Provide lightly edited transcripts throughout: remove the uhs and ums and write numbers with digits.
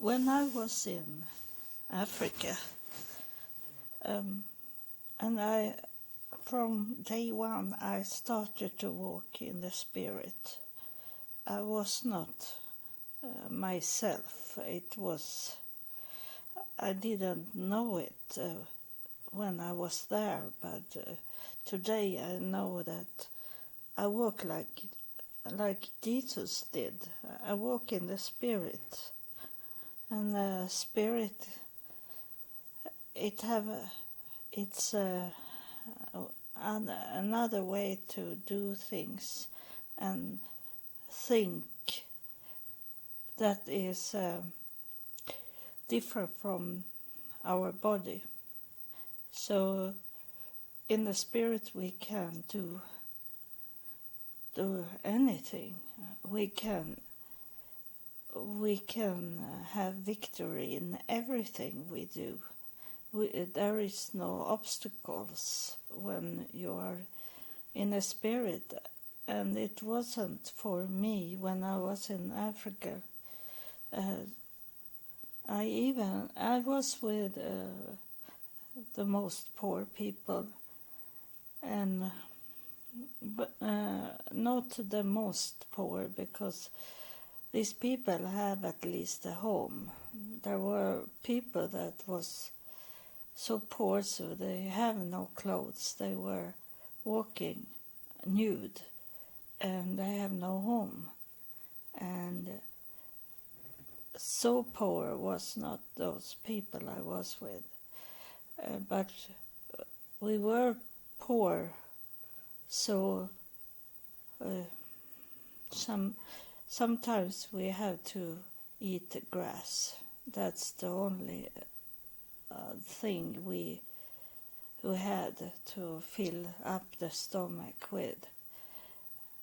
When I was in Africa, and from day one, I started to walk in the Spirit. I was not myself. I didn't know it when I was there, but today I know that I walk like Jesus did. I walk in the Spirit, and the Spirit, it's another way to do things and think that is different from our body. So in the Spirit we can do anything. We can have victory in everything we do. There is no obstacles when you are in the Spirit, and it wasn't for me when I was in Africa. I was with the most poor people, and but not the most poor, because these people have at least a home. There were people that was so poor so they have no clothes. They were walking nude and they have no home. And so poor was not those people I was with. But we were poor, so sometimes we have to eat grass. That's the only thing we had to fill up the stomach with.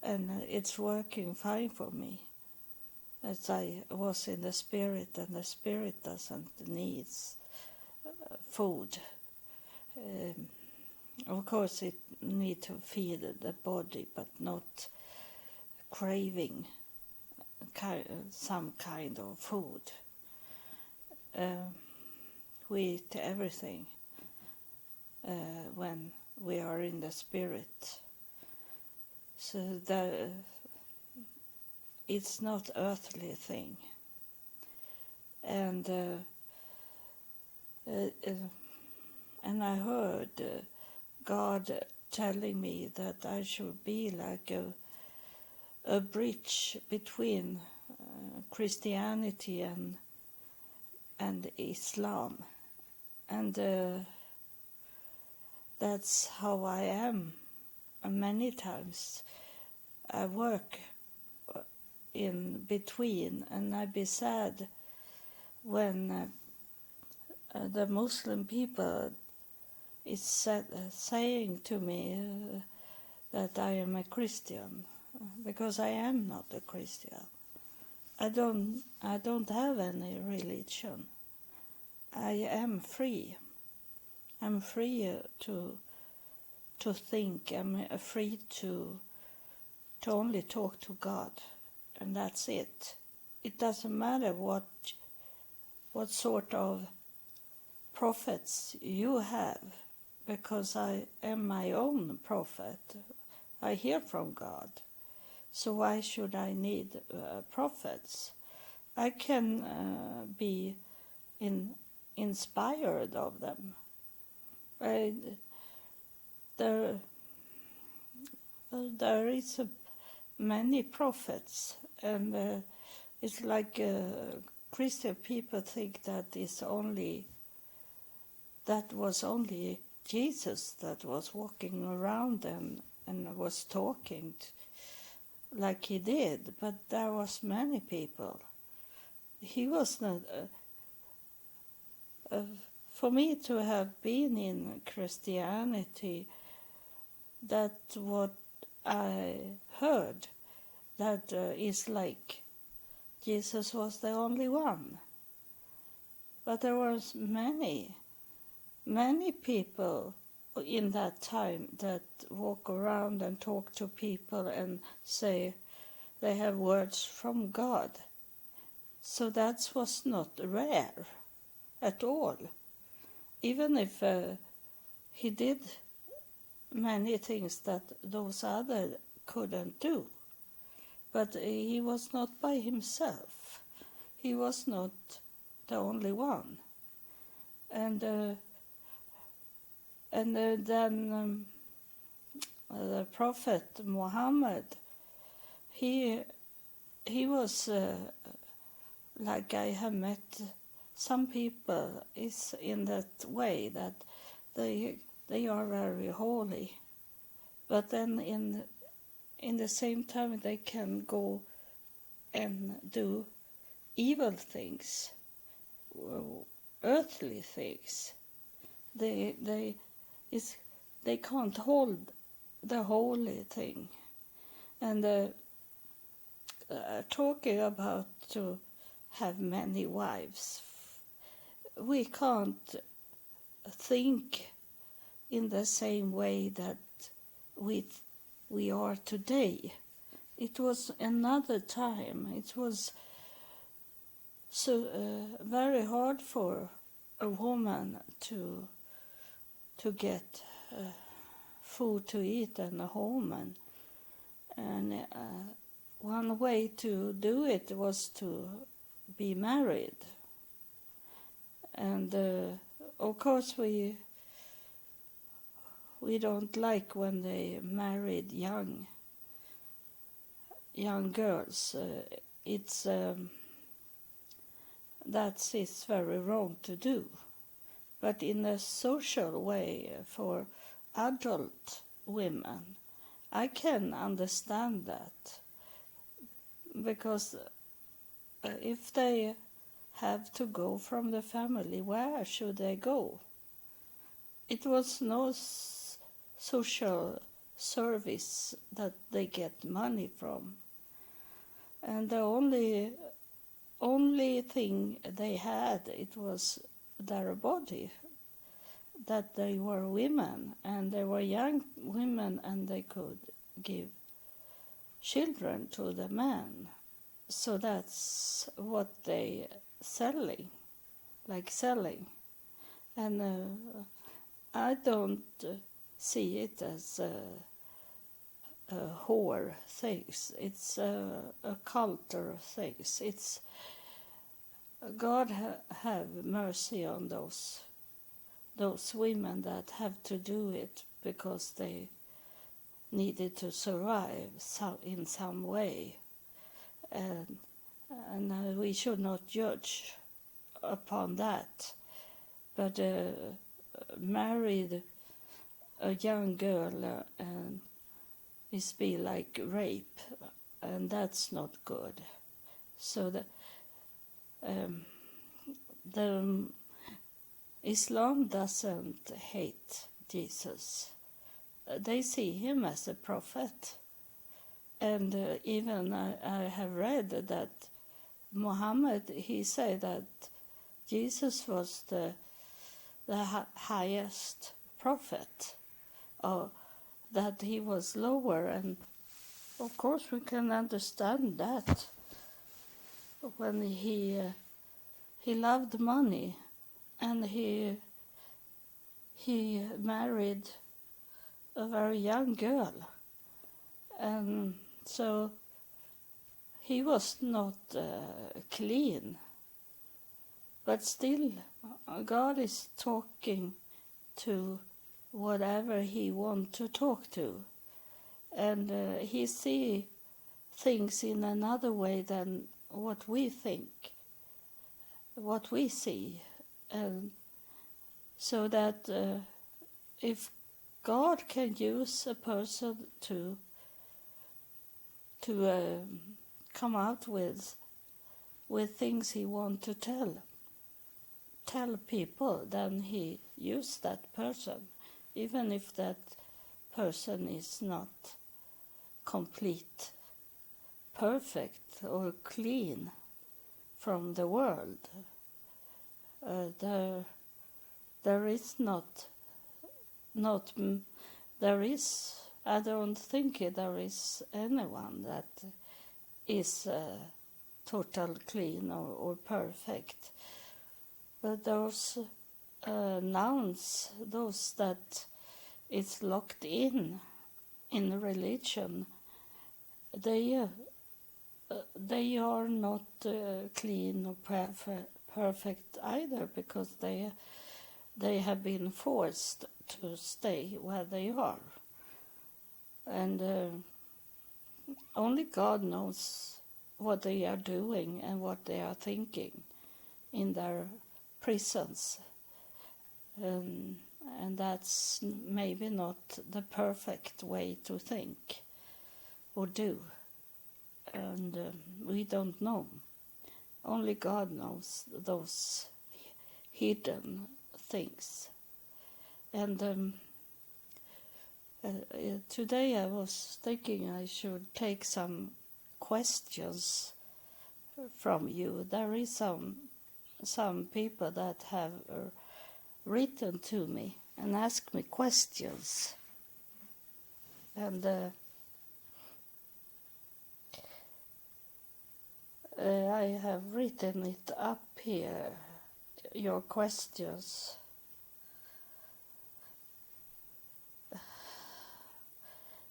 And it's working fine for me, as I was in the Spirit, and the Spirit doesn't need food. Of course it need to feed the body, but not craving some kind of food. We eat everything when we are in the Spirit. So that it's not earthly thing. And I heard God telling me that I should be like a bridge between Christianity and Islam. And that's how I am. Many times I work in between, and I be sad when the Muslim people is saying to me that I am a Christian, because I am not a Christian. I don't have any religion. I am free. I'm free to think. I'm free to only talk to God, and that's it. It doesn't matter what sort of prophets you have, because I am my own prophet. I hear from God. So why should I need prophets? I can be inspired of them. There is many prophets, and it's like Christian people think that was only Jesus that was walking around and was talking like he did, but there was many people. He was not. For me to have been in Christianity, that's what I heard, that is like Jesus was the only one. But there was many people in that time that walk around and talk to people and say they have words from God. So that was not rare at all. Even if he did many things that those others couldn't do. But he was not by himself. He was not the only one. And then the Prophet Muhammad, he was like I have met some people is in that way that they are very holy, but then in the same time they can go and do evil things, earthly things. They can't hold the holy thing. And talking about to have many wives, we can't think in the same way that we are today. It was another time. It was so very hard for a woman to get food to eat and a home, and one way to do it was to be married. And of course we don't like when they married young girls. That is very wrong to do. But in a social way for adult women, I can understand that. Because if they have to go from the family, where should they go? It was no social service that they get money from. And the only thing they had, it was their body, that they were women, and they were young women, and they could give children to the man. So that's what they selling. And I don't see it as a whore things. It's a culture things. It's God have mercy on those women that have to do it because they needed to survive in some way, and we should not judge upon that. But married a young girl and is be like rape, and that's not good. So the Islam doesn't hate Jesus. They see him as a prophet. And even I have read that Muhammad, he said that Jesus was the highest prophet, or that he was lower. And of course we can understand that when he loved money, and he married a very young girl, and so he was not clean. But still, God is talking to whatever he wants to talk to, and he see things in another way than what we think, what we see. And so that if God can use a person to come out with things he wants to tell people, then he used that person, even if that person is not complete, perfect or clean from the world. I don't think there is anyone that is total clean or perfect. But those nouns, those that it's locked in religion, they are not clean or perfect either, because they have been forced to stay where they are. And only God knows what they are doing and what they are thinking in their prisons. And that's maybe not the perfect way to think or do. And we don't know. Only God knows those hidden things. And today I was thinking I should take some questions from you. There is some people that have written to me and asked me questions. And I have written it up here, your questions.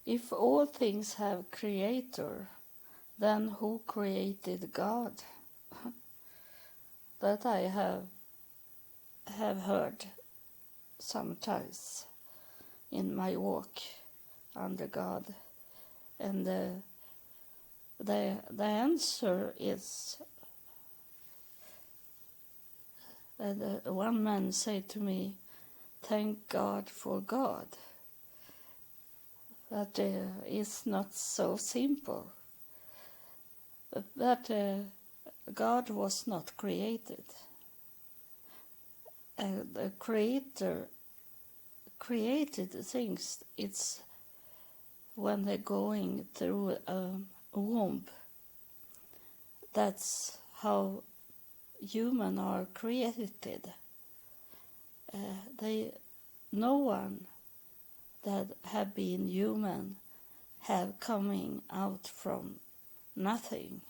If all things have creator, then who created God? That I have heard sometimes in my walk under God. And the answer is, one man said to me, thank God for God. That is not so simple. That God was not created. The Creator created things. It's when they're going through a womb. That's how humans are created. No one that have been human have coming out from nothing.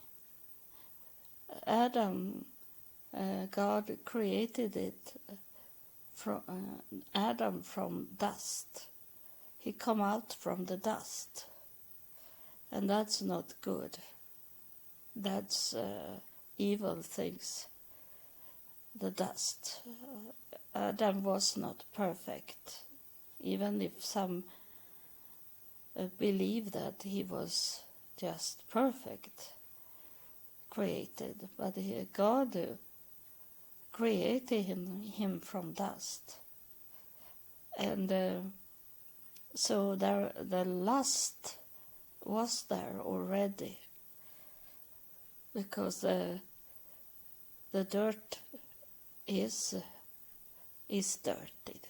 Adam, God created it from Adam from dust. He come out from the dust, and that's not good. That's evil things. The dust. Adam was not perfect, even if some believe that he was just perfect created, but God created him from dust. And so the lust was there already, because the dirt is dirty,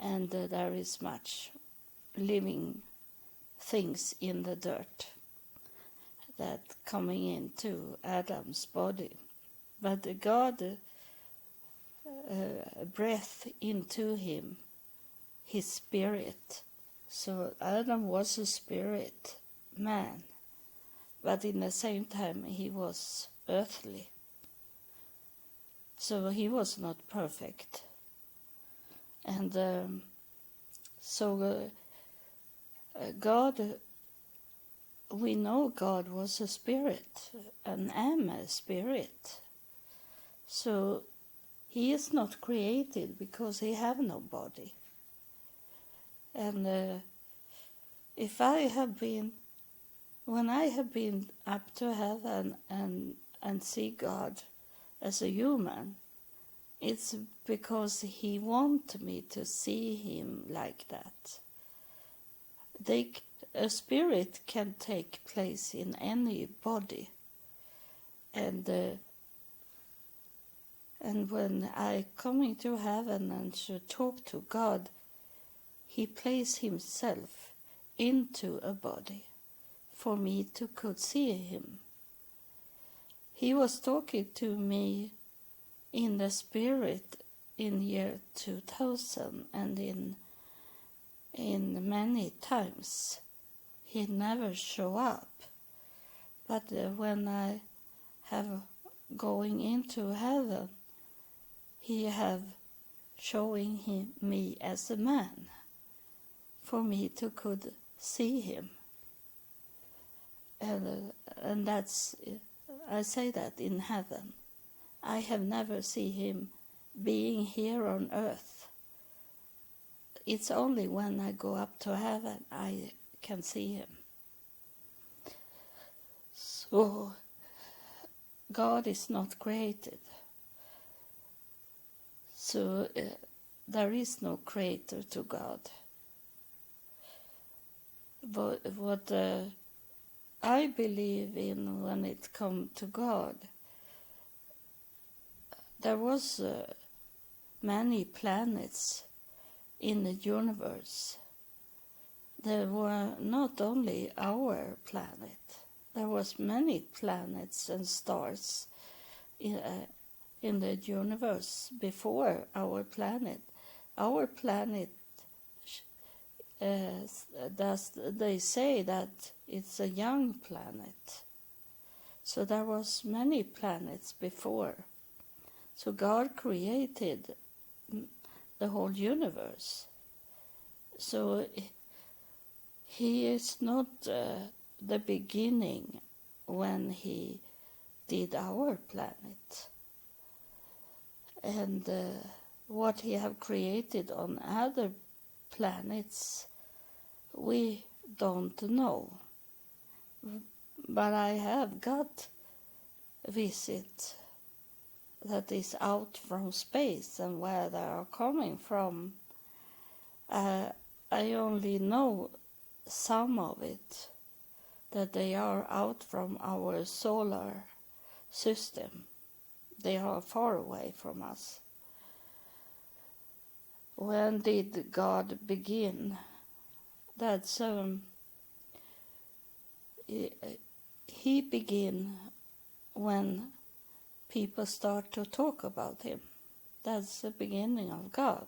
and there is much living things in the dirt that coming into Adam's body. But God breathed into him his spirit. So Adam was a spirit man, but in the same time he was earthly. So he was not perfect. And so God, we know God was a spirit, and am a spirit. So he is not created because he have no body. And if I have been, when I have been up to heaven and see God as a human, it's because he wants me to see him like that. A spirit can take place in any body, and when I coming to heaven and should talk to God, he placed himself into a body for me to could see him. He was talking to me in the spirit in year 2000, and in many times he never show up, But when I have going into heaven, he have showing me as a man, for me to could see him. And that's, I say that in heaven. I have never seen him being here on earth. It's only when I go up to heaven I can see him. So God is not created. So there is no creator to God. But what I believe in when it comes to God, there was many planets in the universe. There were not only our planet. There was many planets and stars in the universe before our planet. Our planet, they say that it's a young planet. So there was many planets before. So God created the whole universe. So he is not the beginning when he did our planet. And what he have created on other planets, we don't know. But I have got a visit that is out from space, and where they are coming from, I only know some of it, that they are out from our solar system. They are far away from us. When did God begin? That's he began when people start to talk about him. That's the beginning of God,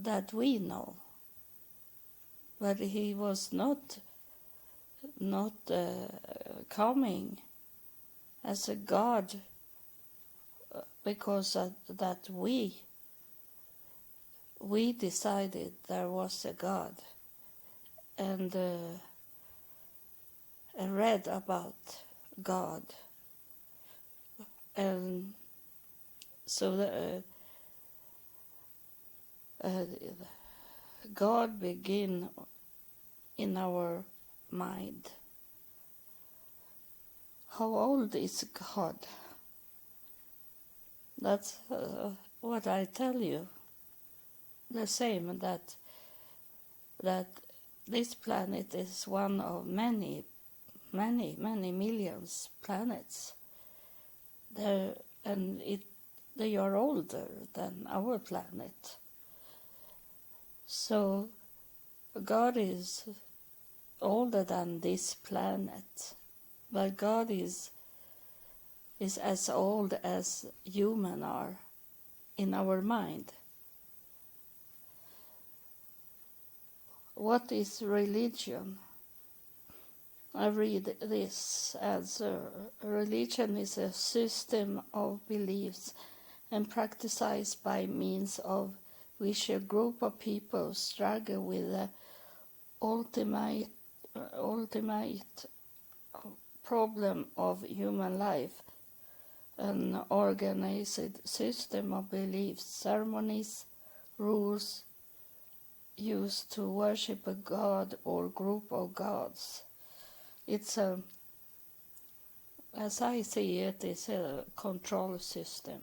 that we know. But he was not coming as a God because that we decided there was a God, and read about God. And so God begin in our mind. How old is God? That's what I tell you. The same, that this planet is one of many millions planets. They are older than our planet. So God is older than this planet, but God is as old as humans are in our mind. What is religion? I read this as religion is a system of beliefs and practiced by means of which a group of people struggle with the ultimate problem of human life, an organized system of beliefs, ceremonies, rules used to worship a god or group of gods. It's as I see it, it's a control system.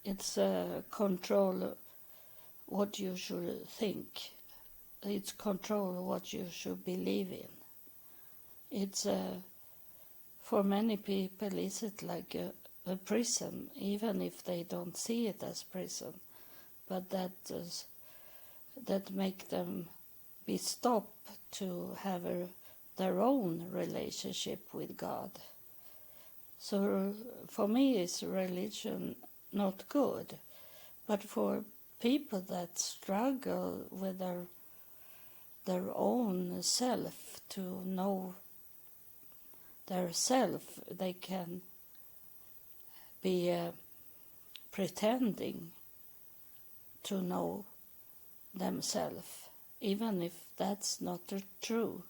It's control what you should think. It's control what you should believe in. It's for many people, is it like a prison, even if they don't see it as prison, but that make them be stopped to have their own relationship with God. So for me, is religion not good, but for people that struggle with their own self to know their self. They can be pretending to know themselves, even if that's not true,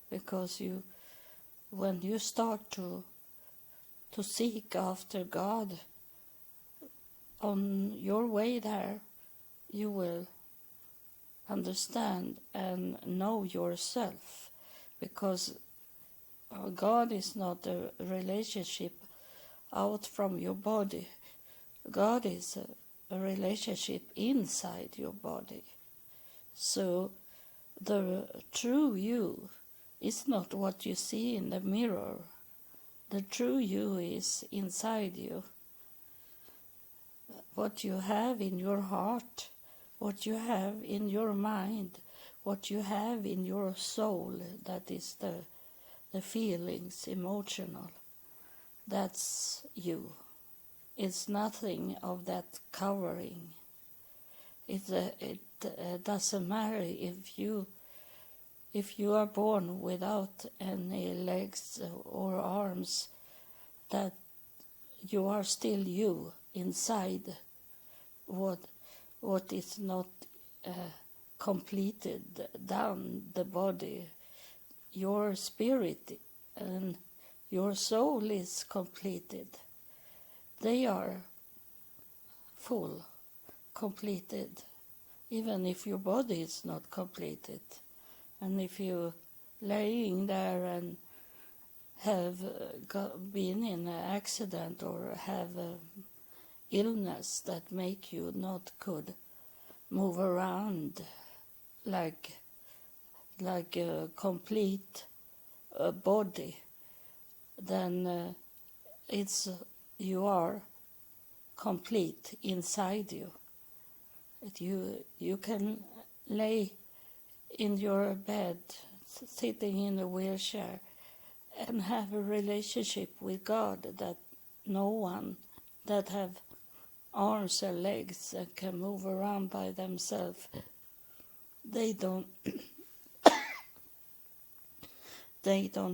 because when you start to seek after God on your way there, you will understand and know yourself, because God is not a relationship out from your body. God is a relationship inside your body. So the true you is not what you see in the mirror. The true you is inside you. What you have in your heart, what you have in your mind, what you have in your soul, that is the feelings, emotional. That's you. It's nothing of that covering. It doesn't matter if you are born without any legs or arms, that you are still you inside. What is not completed down the body, your spirit and your soul is completed. They are full, completed, even if your body is not completed. And if you laying there and have been in an accident or have illness that make you not could move around like a complete body, then you are complete inside you. You can lay in your bed, sitting in a wheelchair, and have a relationship with God that no one that have arms and legs and can move around by themselves, they don't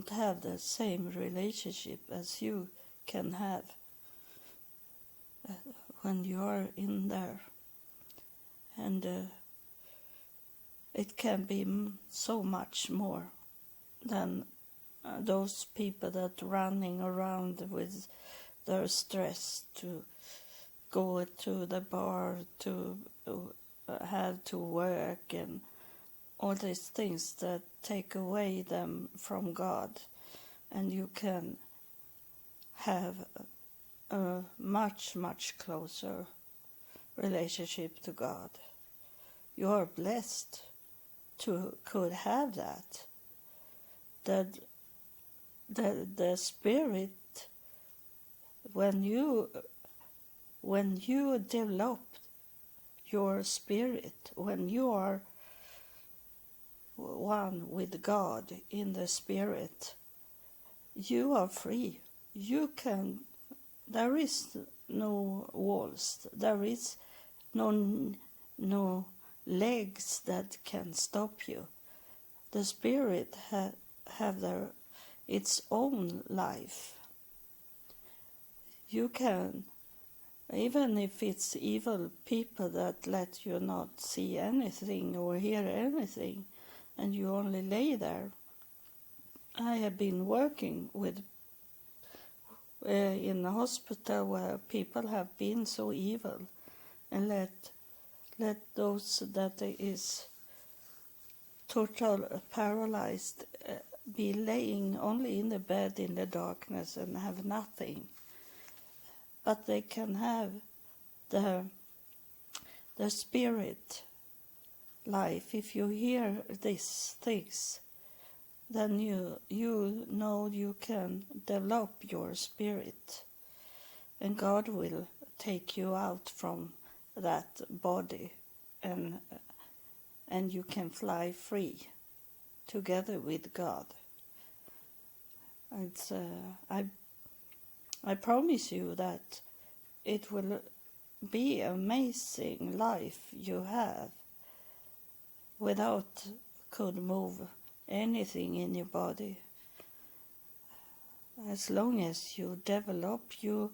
have the same relationship as you can have when you are in there. And it can be so much more than those people that running around with their stress to go to the bar, to have to work, and all these things that take away them from God. And you can have a much, much closer relationship to God. You are blessed to could have that. That the Spirit, when you develop your spirit, when you are one with God in the Spirit, you are free. There is no walls, there is no legs that can stop you. The Spirit have its own life. You can, even if it's evil people that let you not see anything or hear anything, and you only lay there. I have been working with in a hospital where people have been so evil, and let those that is total paralyzed be laying only in the bed in the darkness and have nothing. But they can have the spirit life. If you hear these things, then you know you can develop your spirit, and God will take you out from that body, and you can fly free together with God. It's I promise you that it will be amazing life you have without could move anything in your body. as long as you develop your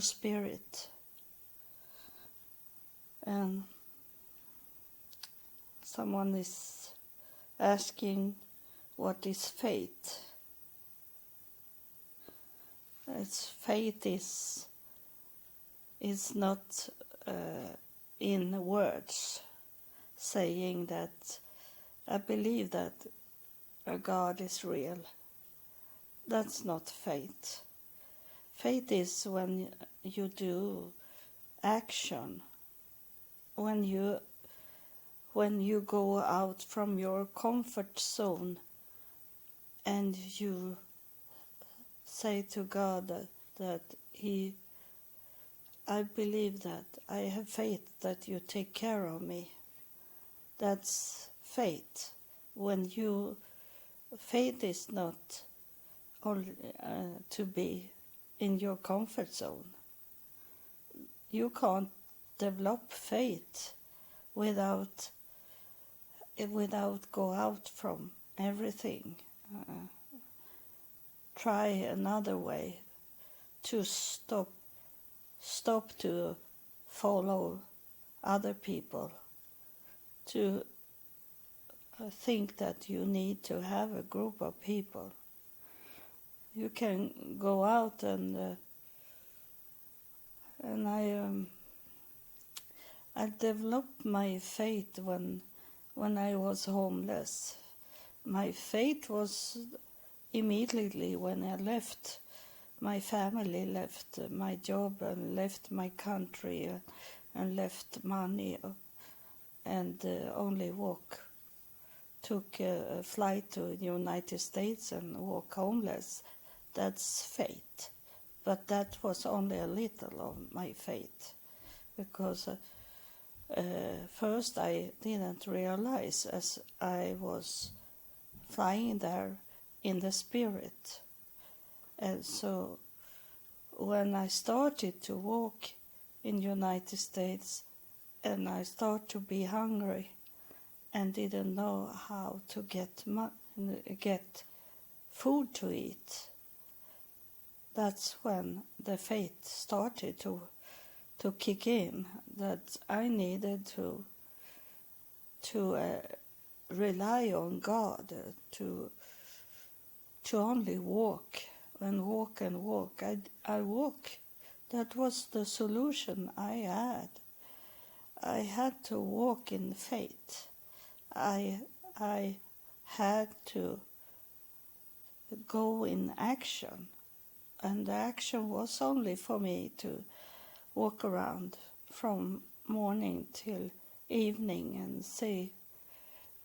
spirit. And someone is asking, what is faith? Faith is not in words, saying that I believe that a God is real. That's not faith. Faith is when you do action, when you go out from your comfort zone and you say to God that I believe that, I have faith that you take care of me. That's faith. Faith is not only to be in your comfort zone. You can't develop faith without go out from everything. Try another way to stop to follow other people, to think that you need to have a group of people. You can go out and I developed my faith when I was homeless. My faith was immediately when I left my family, left my job and left my country and left money and only took a flight to the United States and walk homeless. That's faith. But that was only a little of my faith, because first I didn't realize as I was flying there in the spirit. And so when I started to walk in the United States and I started to be hungry and didn't know how to get food to eat, that's when the faith started to kick in, that I needed to rely on God, to only walk and walk and walk. I walk. That was the solution I had. I had to walk in faith. I had to go in action. And the action was only for me to walk around from morning till evening and see.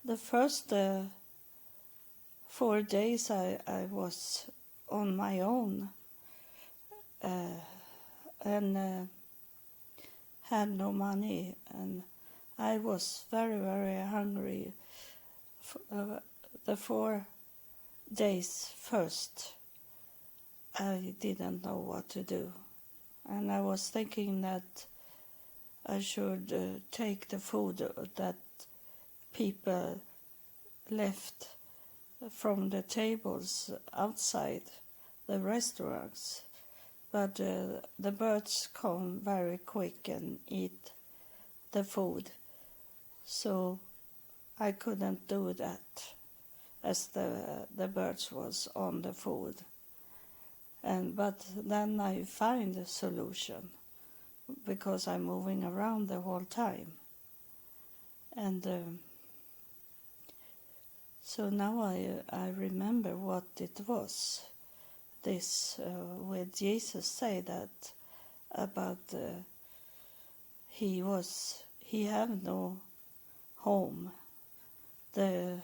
The first 4 days I was on my own and had no money, and I was very, very hungry. The 4 days first, I didn't know what to do. And I was thinking that I should take the food that people left from the tables outside the restaurants. But the birds come very quick and eat the food. So I couldn't do that as the birds was on the food. But then I find a solution, because I'm moving around the whole time. And so now I remember what it was. This where Jesus said that about he had no home. The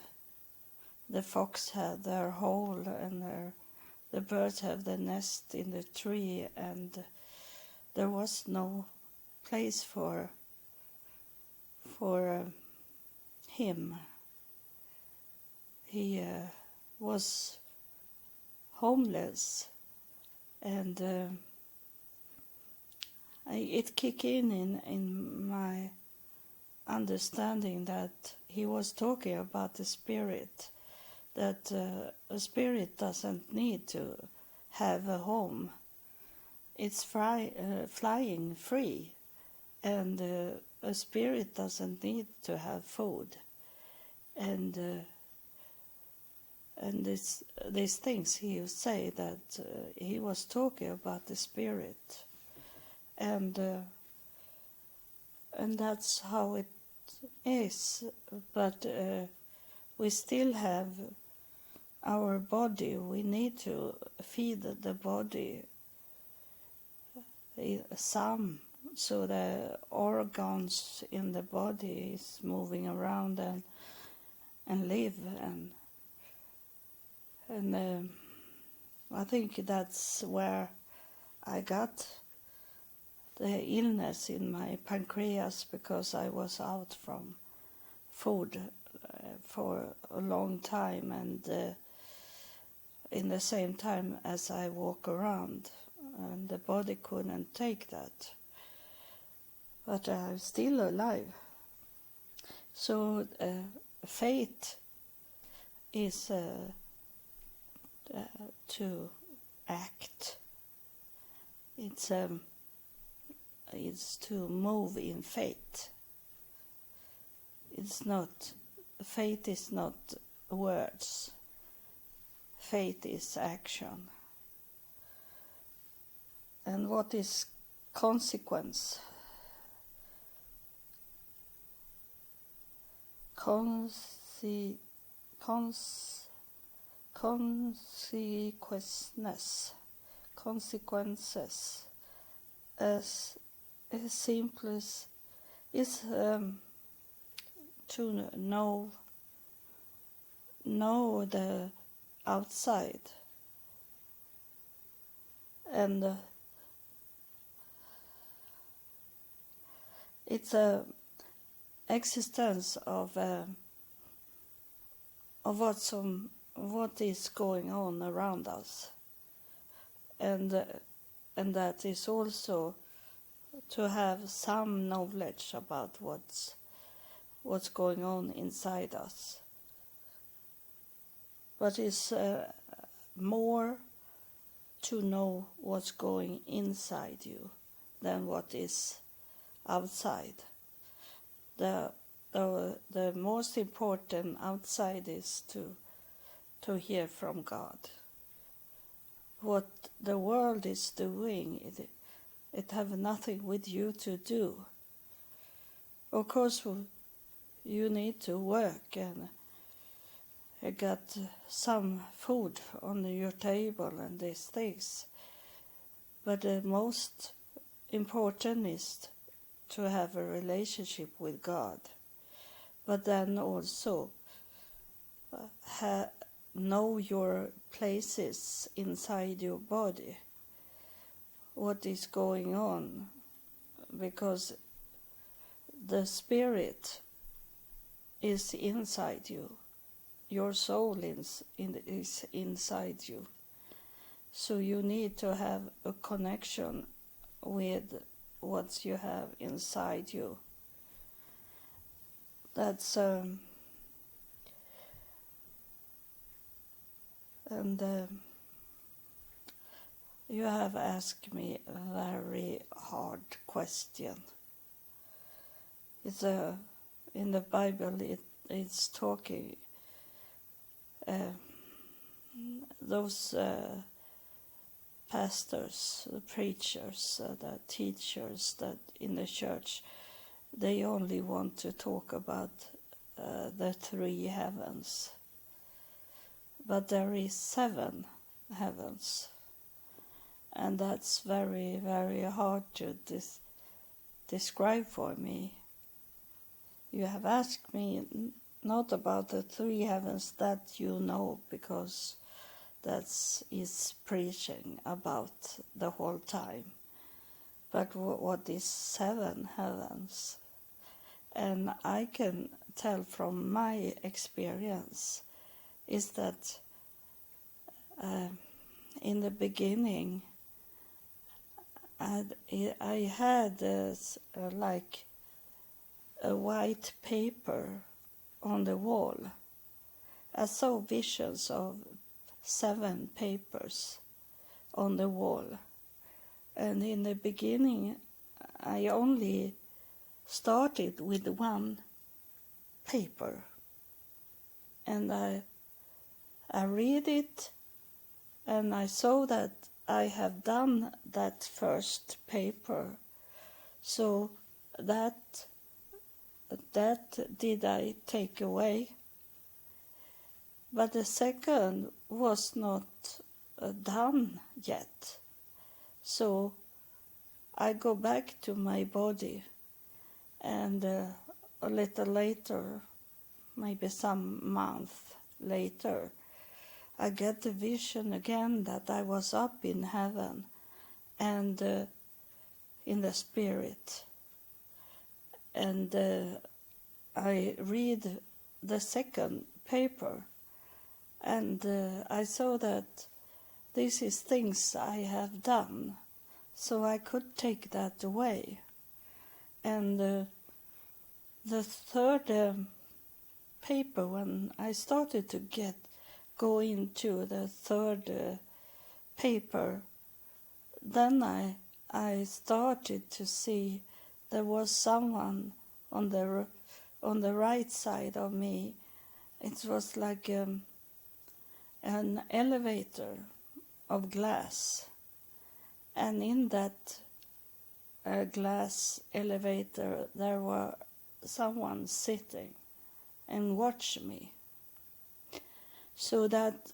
fox had their hole, and the birds have the nest in the tree, and there was no place for him. He was homeless, and it kicked in my understanding that he was talking about the spirit, that a spirit doesn't need to have a home. It's flying free, and a spirit doesn't need to have food. And these things he would say that he was talking about the spirit, and that's how it is. But we still have our body. We need to feed the body some, so the organs in the body is moving around and live, and I think that's where I got the illness in my pancreas, because I was out from food for a long time, and in the same time as I walk around, and the body couldn't take that. But I'm still alive. So faith is to act. It's to move in faith. Faith is not words. Faith is action. And what is consequence? Consequences, as simple as is to know the outside, and it's a existence of what is going on around us, and that is also to have some knowledge about what's going on inside us. But it's more to know what's going inside you than what is outside. The most important outside is to hear from God. What the world is doing, it have nothing with you to do. Of course, you need to work and get some food on your table and these things. But the most important is to have a relationship with God. But then also know your places inside your body, what is going on, because the spirit is inside you, your soul is inside you, so you need to have a connection with what you have inside you. That's you have asked me a very hard question. It's in the Bible. It's talking those pastors, the preachers, the teachers that in the church, they only want to talk about the 3 heavens. But there is 7 heavens, and that's very, very hard to describe for me. You have asked me not about the 3 heavens that you know, because that's is preaching about the whole time. But what is 7 heavens? And I can tell from my experience is that in the beginning I had like a white paper on the wall. I saw visions of 7 papers. on the wall. And in the beginning, I only started with one paper. And I read it, and I saw that I have done that first paper. So that did I take away. But the second was not done yet. So I go back to my body, and a little later, maybe some month later, I get the vision again that I was up in heaven and in the spirit. And I read the second paper, and I saw that this is things I have done, so I could take that away. And the third paper, when I started to go into the third paper, then I started to see there was someone on the right side of me. It was like an elevator of glass, and in that glass elevator there were someone sitting and watch me. So that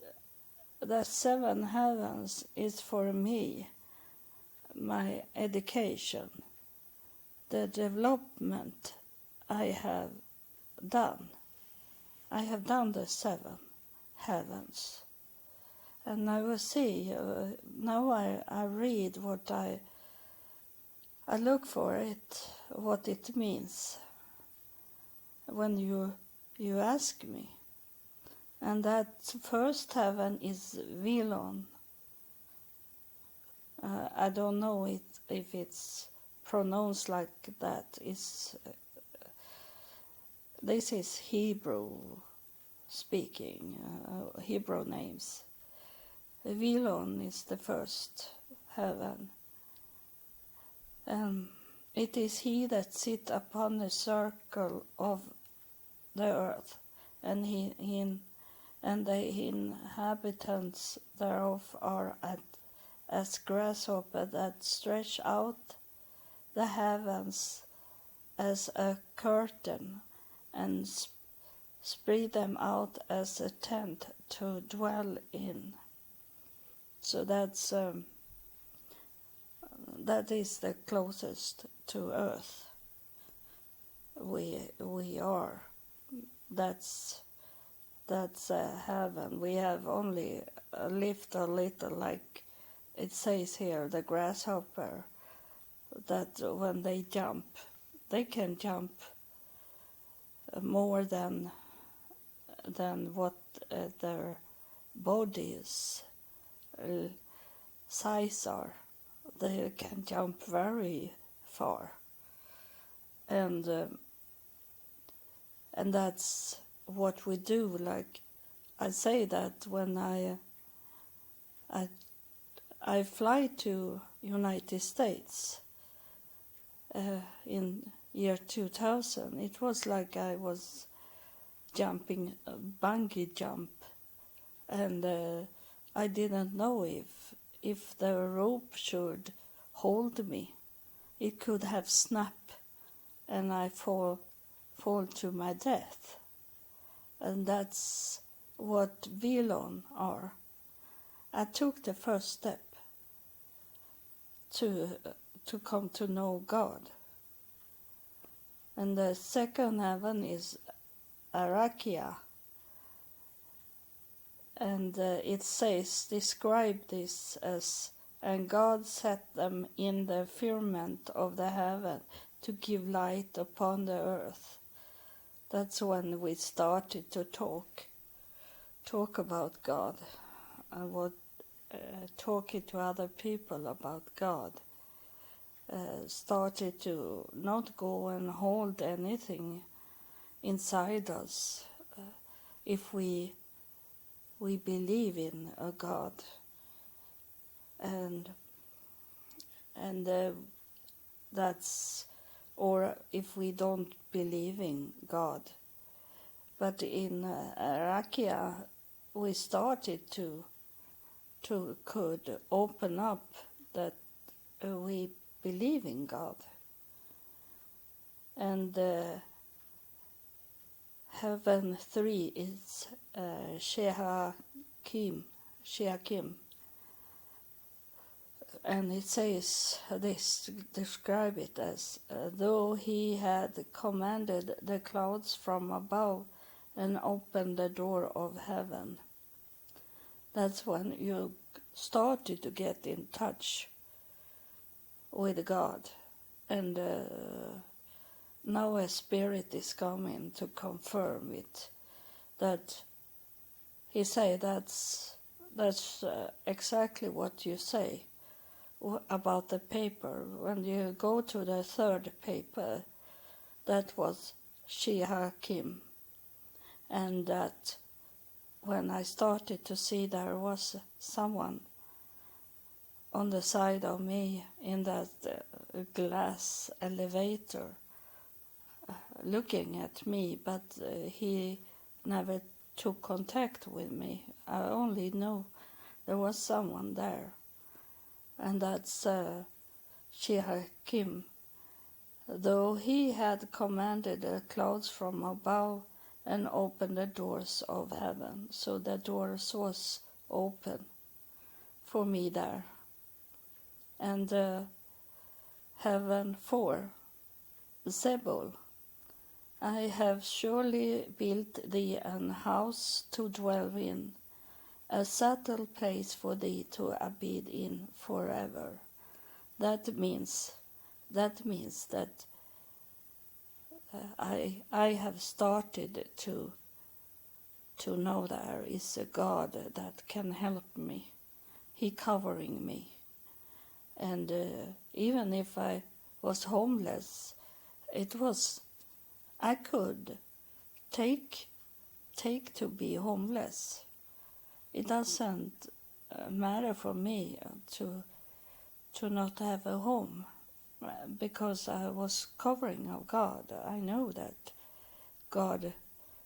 the seven heavens is for me my education, the development I have done. I have done the seven heavens. And I will see, now I read what I look for it, what it means when you ask me. And that first heaven is Vilon. I don't know if it's pronounced like that. This is Hebrew speaking, Hebrew names. Vilon is the first heaven. It is he that sit upon the circle of the earth, and the inhabitants thereof are as grasshopper that stretch out the heavens as a curtain and spread them out as a tent to dwell in. So that is the closest to earth we are. That's heaven. We have only lived a little, like it says here, the grasshopper, that when they jump, they can jump more than what their bodies size are. They can jump very far, and that's what we do. Like I say that when I fly to United States in year 2000, it was like I was jumping a bungee jump, and I didn't know if the rope should hold me. It could have snapped and I fall to my death. And that's what Vilon are. I took the first step to come to know God. And the second heaven is Arakia. And it says, describe this as, and God set them in the firmament of the heaven to give light upon the earth. That's when we started to talk about God. I was talking to other people about God. Started to not go and hold anything inside us if we believe in a God. and that's, or if we don't believe in God. But in Rakia, we started to could open up that we believe in God. And heaven 3 is Shehakim, and it says this, describe it as, though he had commanded the clouds from above and opened the door of heaven. That's when you started to get in touch with God. And now a spirit is coming to confirm it. That he say that's exactly what you say about the paper. When you go to the third paper, that was Shehakim. And that when I started to see there was someone on the side of me in that glass elevator looking at me, but he never took contact with me. I only knew there was someone there. And that's Shehakim. Though he had commanded the clouds from above and opened the doors of heaven. So the doors was open for me there. And heaven 4, Zebul. I have surely built thee an house to dwell in, a settled place for thee to abide in forever. That means that I have started to know there is a God that can help me. He covering me. And even if I was homeless, I could take to be homeless. It doesn't matter for me to not have a home, because I was covering of God. I know that God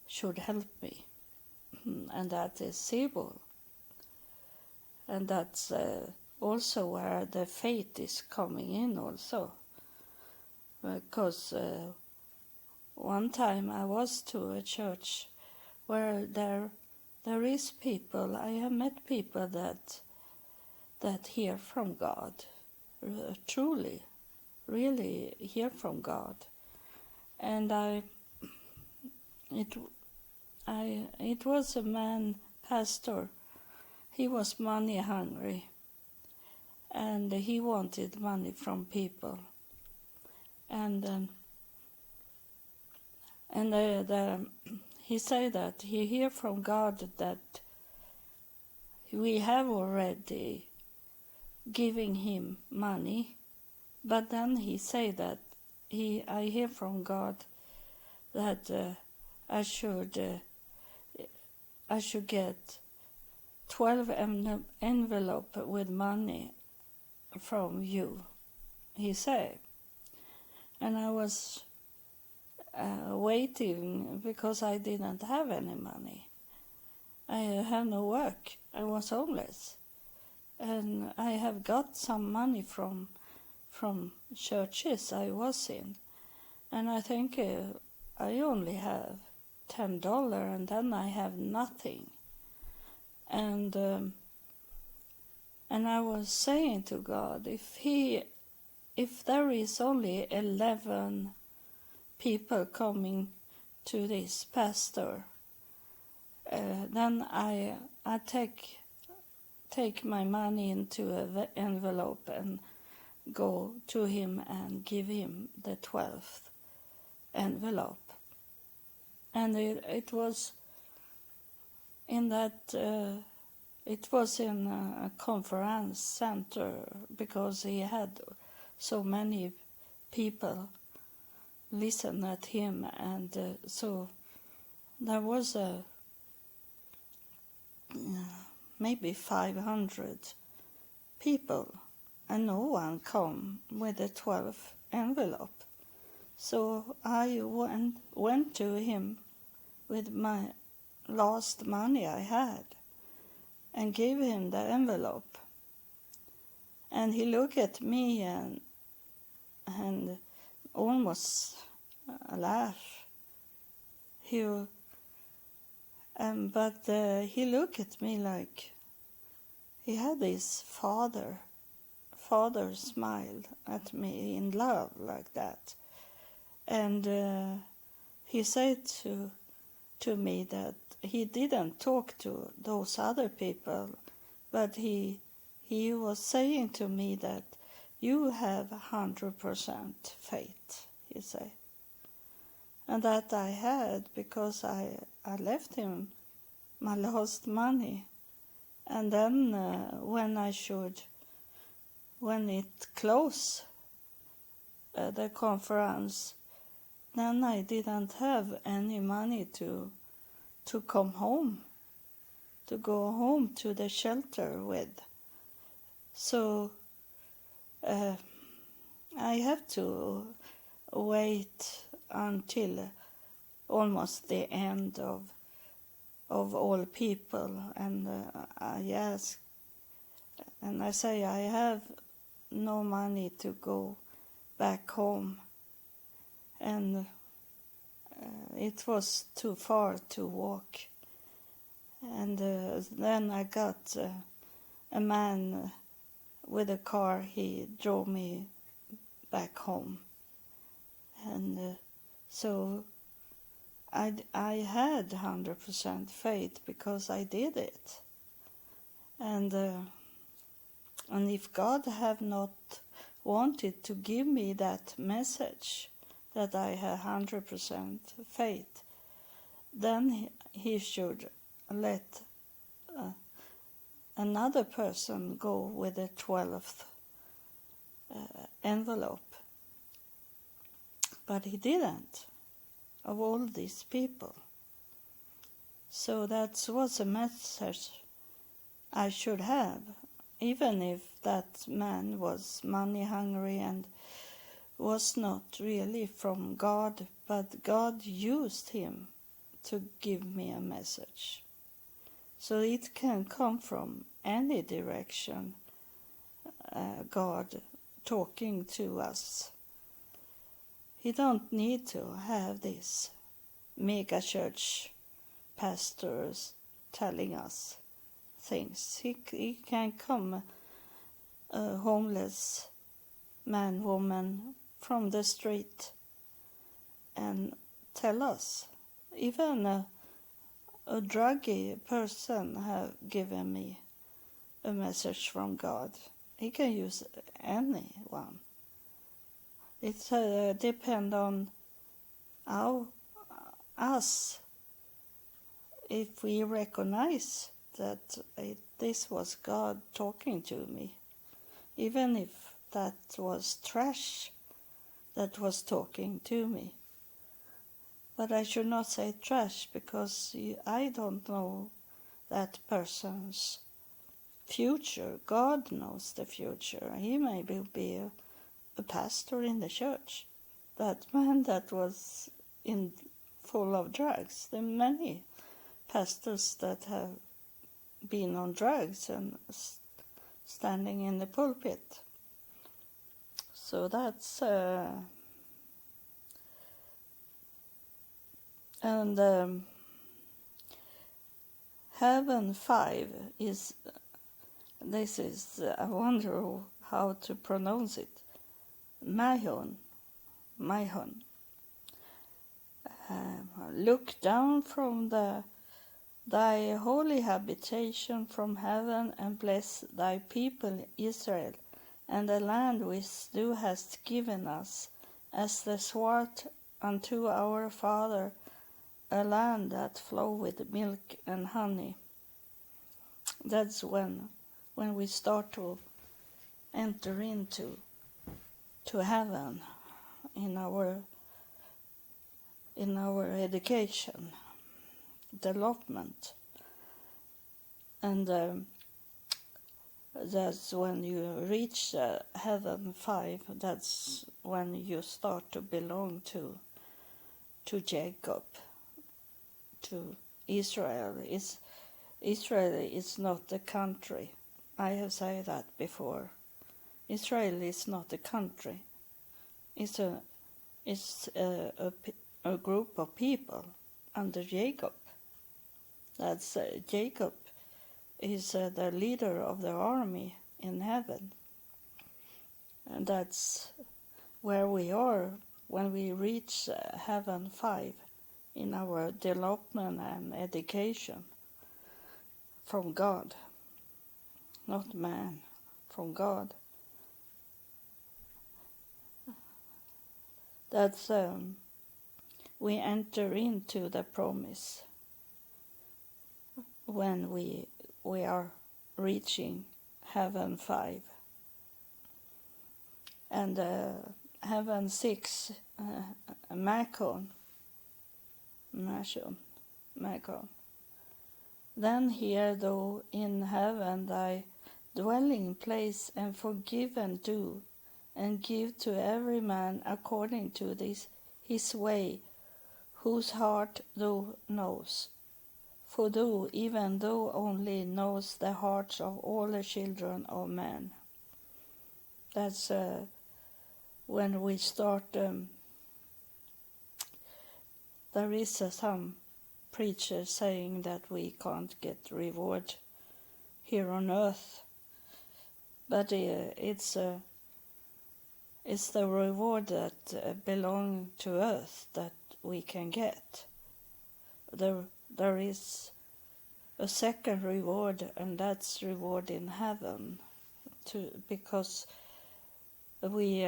should help me, and that is Zebul. And that's also where the faith is coming in also. Because one time I was to a church where there is people, I have met people that hear from God, truly, really hear from God. And it was a man, pastor. He was money hungry, and he wanted money from people. And he said that he hear from God that we have already giving him money, but then he said that I hear from God that I should get 12 envelope with money from you, he said. And I was waiting because I didn't have any money. I have no work. I was homeless. And I have got some money from churches I was in. And I think I only have $10, and then I have nothing. And I was saying to God, if there is only 11 people coming to this pastor, then I take my money into an envelope and go to him and give him the 12th envelope. And it was in that it was in a conference center, because he had so many people listen at him, and so there was maybe 500 people, and no one come with a 12th envelope. So I went to him with my last money I had and gave him the envelope. And he looked at me and almost laughed. But he looked at me like he had this father smile at me in love like that. And he said to me that he didn't talk to those other people, but he was saying to me that you have 100% faith, he said. And that I had, because I left him my last money. And then when it closed, the conference, then I didn't have any money to come home, to go home to the shelter with. So I have to wait until almost the end of all people, and I ask, and I say I have no money to go back home, and it was too far to walk. And then I got a man with a car. He drove me back home, and so I had 100% faith because I did it. And if God have not wanted to give me that message that I have 100% faith, then he should let another person go with a 12th envelope. But he didn't, of all these people. So that was a message I should have, even if that man was money hungry and was not really from God, but God used him to give me a message. So it can come from any direction, God talking to us. He don't need to have this mega church pastors telling us things. He can come, a homeless man, woman from the street, and tell us. Even a druggy person have given me a message from God. He can use anyone. It depends on us, if we recognize that this was God talking to me, even if that was trash that was talking to me. But I should not say trash, because I don't know that person's future. God knows the future. He may be a pastor in the church. That man that was full of drugs. There are many pastors that have been on drugs and standing in the pulpit. So that's and Heaven 5 is, this is, I wonder how to pronounce it, Mahon. Look down from thy holy habitation from heaven, and bless thy people Israel, and the land which thou hast given us, as the sword unto our father, a land that flow with milk and honey. That's when we start to enter into heaven in our education development. And That's when you reach heaven 5. That's when you start to belong to Jacob, to Israel. Israel is not a country. I have said that before. Israel is not a country. It's a group of people under Jacob. That's Jacob is the leader of the army in heaven. And that's where we are when we reach heaven 5 in our development and education from God, not man, from God. That's we enter into the promise when we are reaching heaven 5. And heaven 6, Makon. Then hear thou in heaven thy dwelling place, and forgive and do, and give to every man according to his way, whose heart thou knows. For thou, even thou only, knows the hearts of all the children of men. That's when we start. There is some preacher saying that we can't get reward here on earth, but it's the reward that belong to earth that we can get. There is a second reward, and that's reward in heaven, because we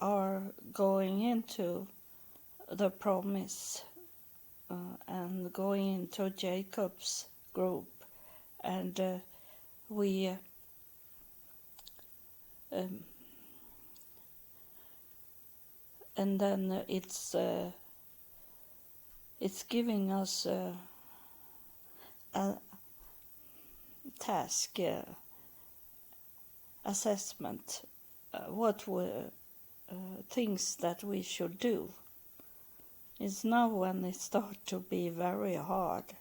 are going into the promise and going into Jacob's group, and and then it's giving us a task, assessment, what were things that we should do. It's now when it starts to be very hard,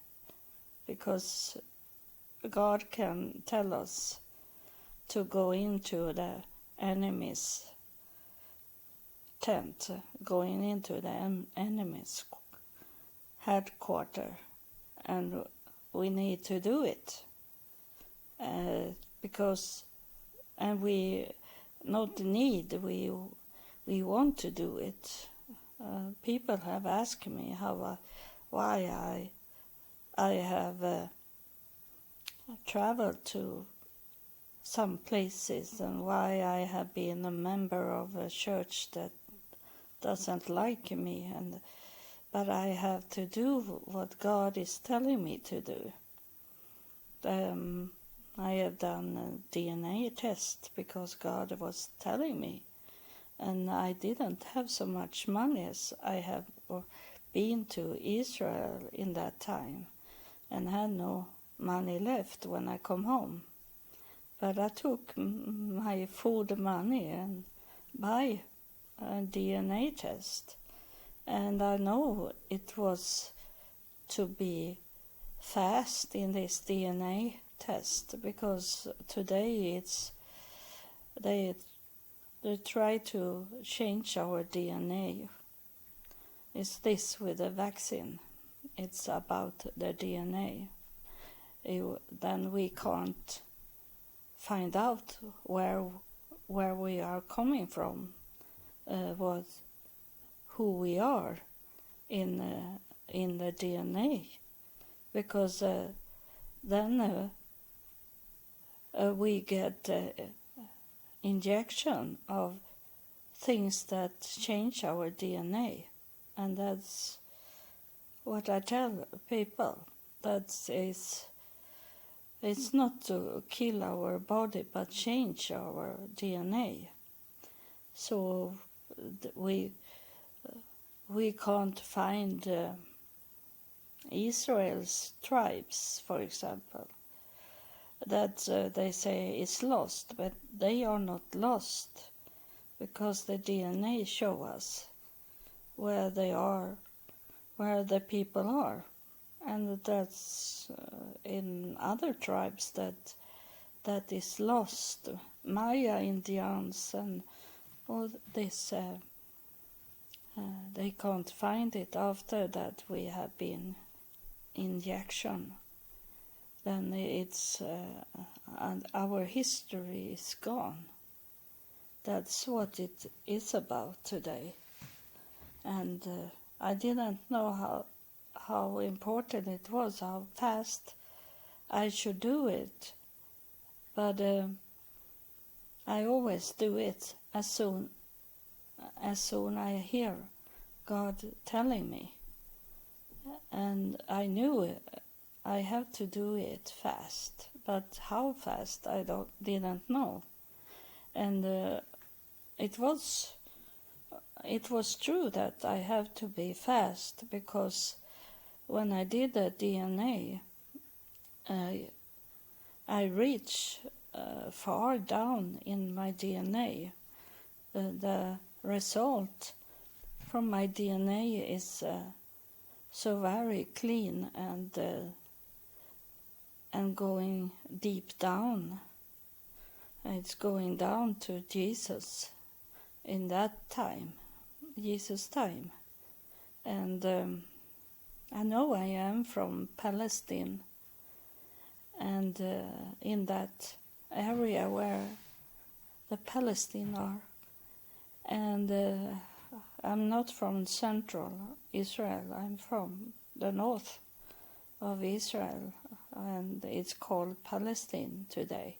because God can tell us to go into the enemy's tent, going into the enemy's headquarters, and we need to do it, because, and we not need, we want to do it. People have asked me why I have traveled to some places, and why I have been a member of a church that doesn't like me, but I have to do what God is telling me to do. I have done a DNA test because God was telling me, and I didn't have so much money as I have been to Israel in that time, and had no money left when I come home. But I took my food money and buy a DNA test, and I know it was to be fast in this DNA test, because today they try to change our DNA. It's this with the vaccine. It's about the DNA. Then we can't find out where we are coming from, who we are in the DNA, because then we get injection of things that change our DNA, and that's what I tell people. It's not to kill our body, but change our DNA. So we can't find Israel's tribes, for example. that they say is lost, but they are not lost, because the DNA show us where they are, where the people are. And that's in other tribes that is lost. Maya Indians and all this, they can't find it after that we have been injection. Then it's and our history is gone. That's what it is about today. And I didn't know how important it was, how fast I should do it. But I always do it as soon I hear God telling me. And I knew I have to do it fast, but how fast I didn't know. And it was true that I have to be fast, because when I did the DNA, I reach far down in my DNA. The result from my DNA is so very clean and going deep down. It's going down to Jesus in that time, Jesus' time. And I know I am from Palestine, and in that area where the Palestine are. And I'm not from central Israel, I'm from the north of Israel, and it's called Palestine today.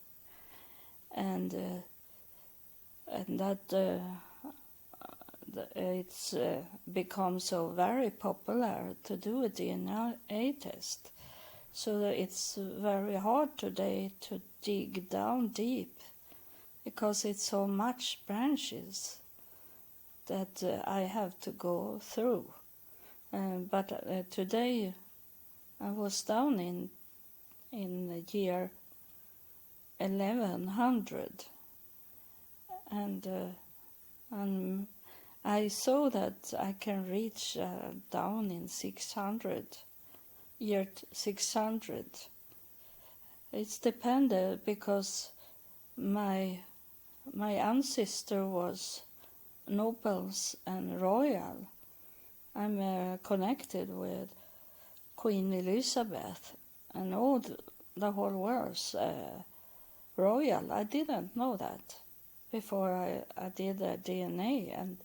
And that it's become so very popular to do a DNA test. So that it's very hard today to dig down deep, because it's so much branches that I have to go through. But today I was down in the year 1100, and I saw that I can reach down in 600, year 600. It's dependent because my ancestor was nobles and royal. I'm connected with Queen Elizabeth, and all the whole world's royal. I didn't know that before I did the DNA, and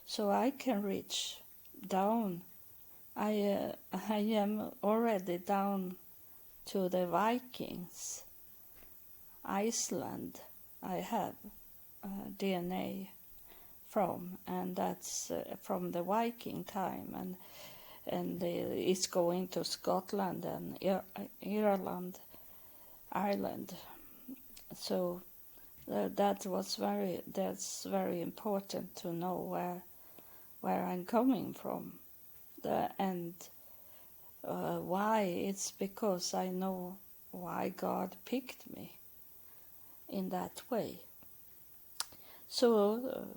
so I can reach down. I am already down to the Vikings. Iceland I have DNA from, and that's from the Viking time, and it's going to Scotland and Ireland, Ireland. So that's very important to know where I'm coming from, and why. It's because I know why God picked me in that way. So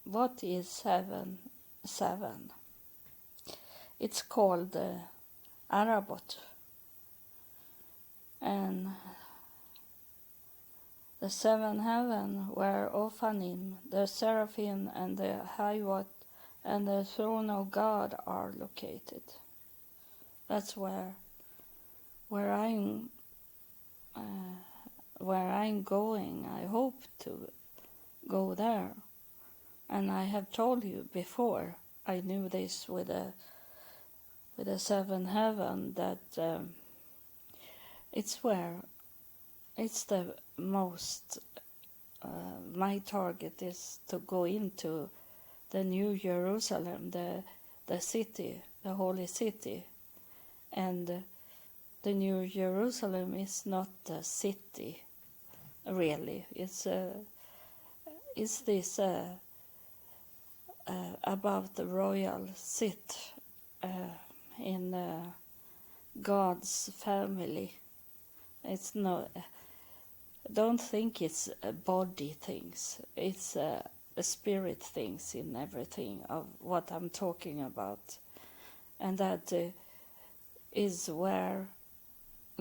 what is 7? It's called Arabot, and the 7 heaven where Ophanim, the seraphim, and the Hiwot, and the throne of God are located. That's where I'm going. I hope to go there. And I have told you before, I knew this with the 7 heaven, that it's the most, my target is to go into the New Jerusalem, the city, the holy city. And the New Jerusalem is not a city, really. It's this above the royal seat in God's family. It's no, don't think it's body things. It's a spirit things in everything of what I'm talking about. And that is where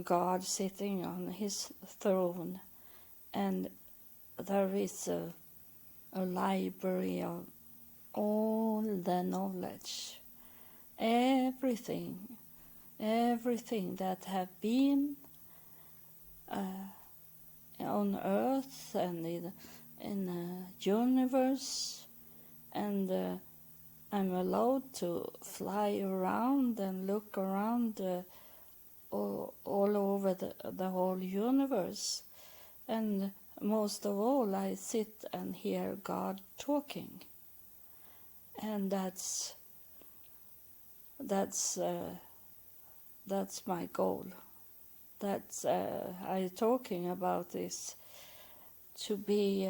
God sitting on his throne, and there is a library of all the knowledge, everything that have been on earth and in the universe, and I'm allowed to fly around and look around all over the whole universe, and most of all I sit and hear God talking, and that's my goal. That's I talking about this, to be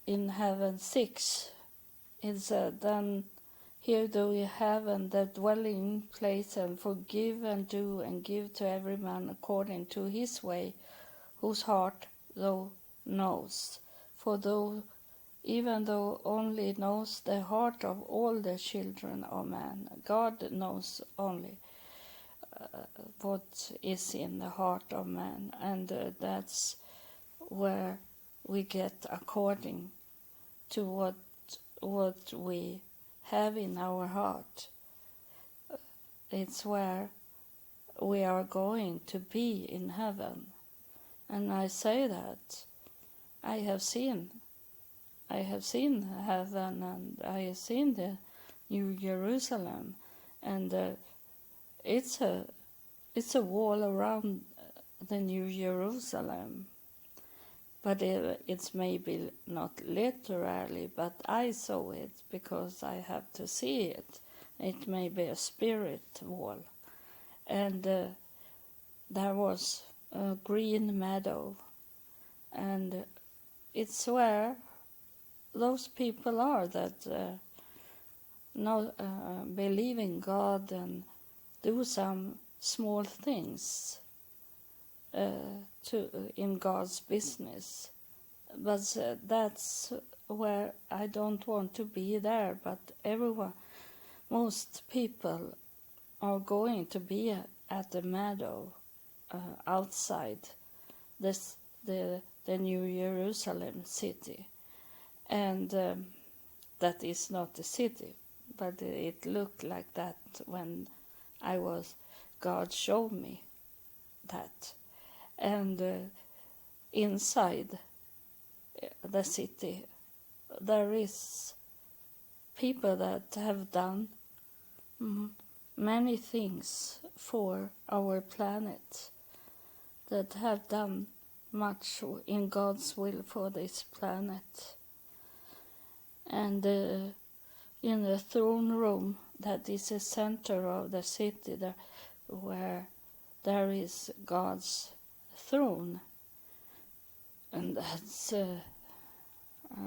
in heaven 6. It's then here do we heaven, the dwelling place, and forgive and do and give to every man according to his way, whose heart thou knows. For though even though only knows the heart of all the children of man, God knows only what is in the heart of man, and that's where we get according to what we have in our heart. It's where we are going to be in heaven. And I say that I have seen heaven, and I have seen the New Jerusalem, and it's a wall around the New Jerusalem, but it's maybe not literally, but I saw it because I have to see it. It may be a spirit wall, and there was a green meadow, and it's where those people are that believe in God and do some small things in God's business. But that's where I don't want to be there. But most people are going to be at the meadow outside the New Jerusalem city. And that is not a city, but it looked like that when God showed me that. And inside the city, there is people that have done many things for our planet, that have done much in God's will for this planet. And in the throne room, that is the center of the city, where there is God's throne. And that's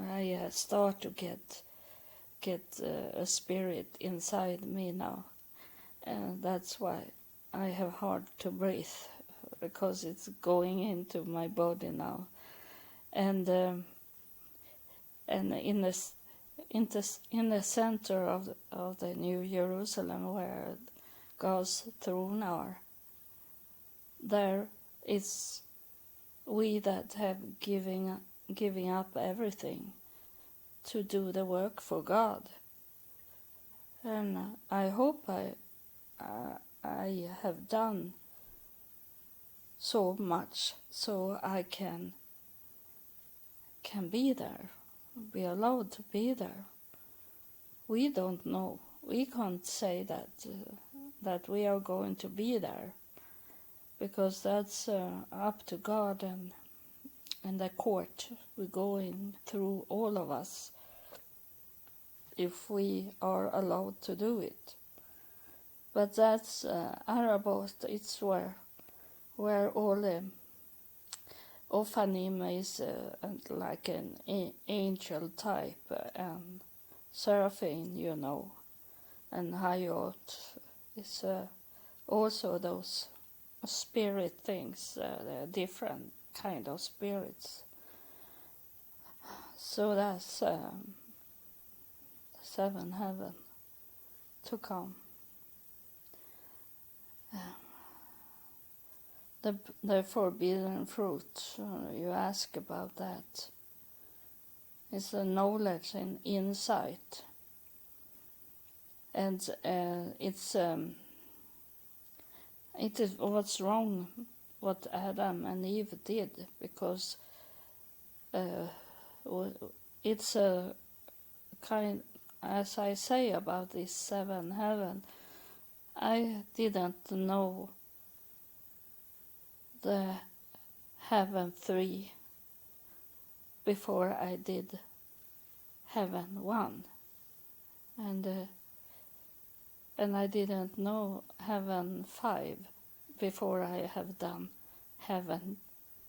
I start to get a spirit inside me now, and that's why I have hard to breathe, because it's going into my body now, and in the center of the New Jerusalem, where God's throne are, there is we that have giving up everything to do the work for God. And I hope I have done so much so I can be there, be allowed to be there. We don't know. We can't say that we are going to be there, because that's up to God and the court. We're going through, all of us, if we are allowed to do it. But that's Arabot. It's where all the Ophanim is like an angel type, and Seraphim, and Hayot is also those spirit things, there are different kind of spirits. So that's seven heaven to come. The forbidden fruit, you ask about that. It's a knowledge and insight. And it is what's wrong what Adam and Eve did, because it's a kind, as I say about this seven heaven, I didn't know the heaven 3 before I did heaven 1, and I didn't know heaven 5 before I have done heaven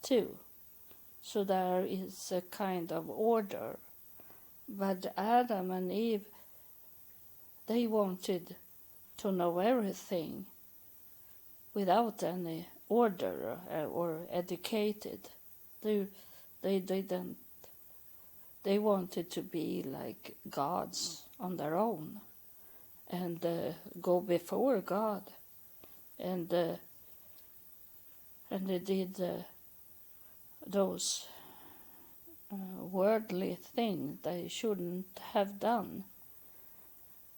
2. So there is a kind of order. But Adam and Eve, they wanted to know everything without any order or educated. They didn't. They wanted to be like gods on their own and go before God, and they did those worldly things they shouldn't have done.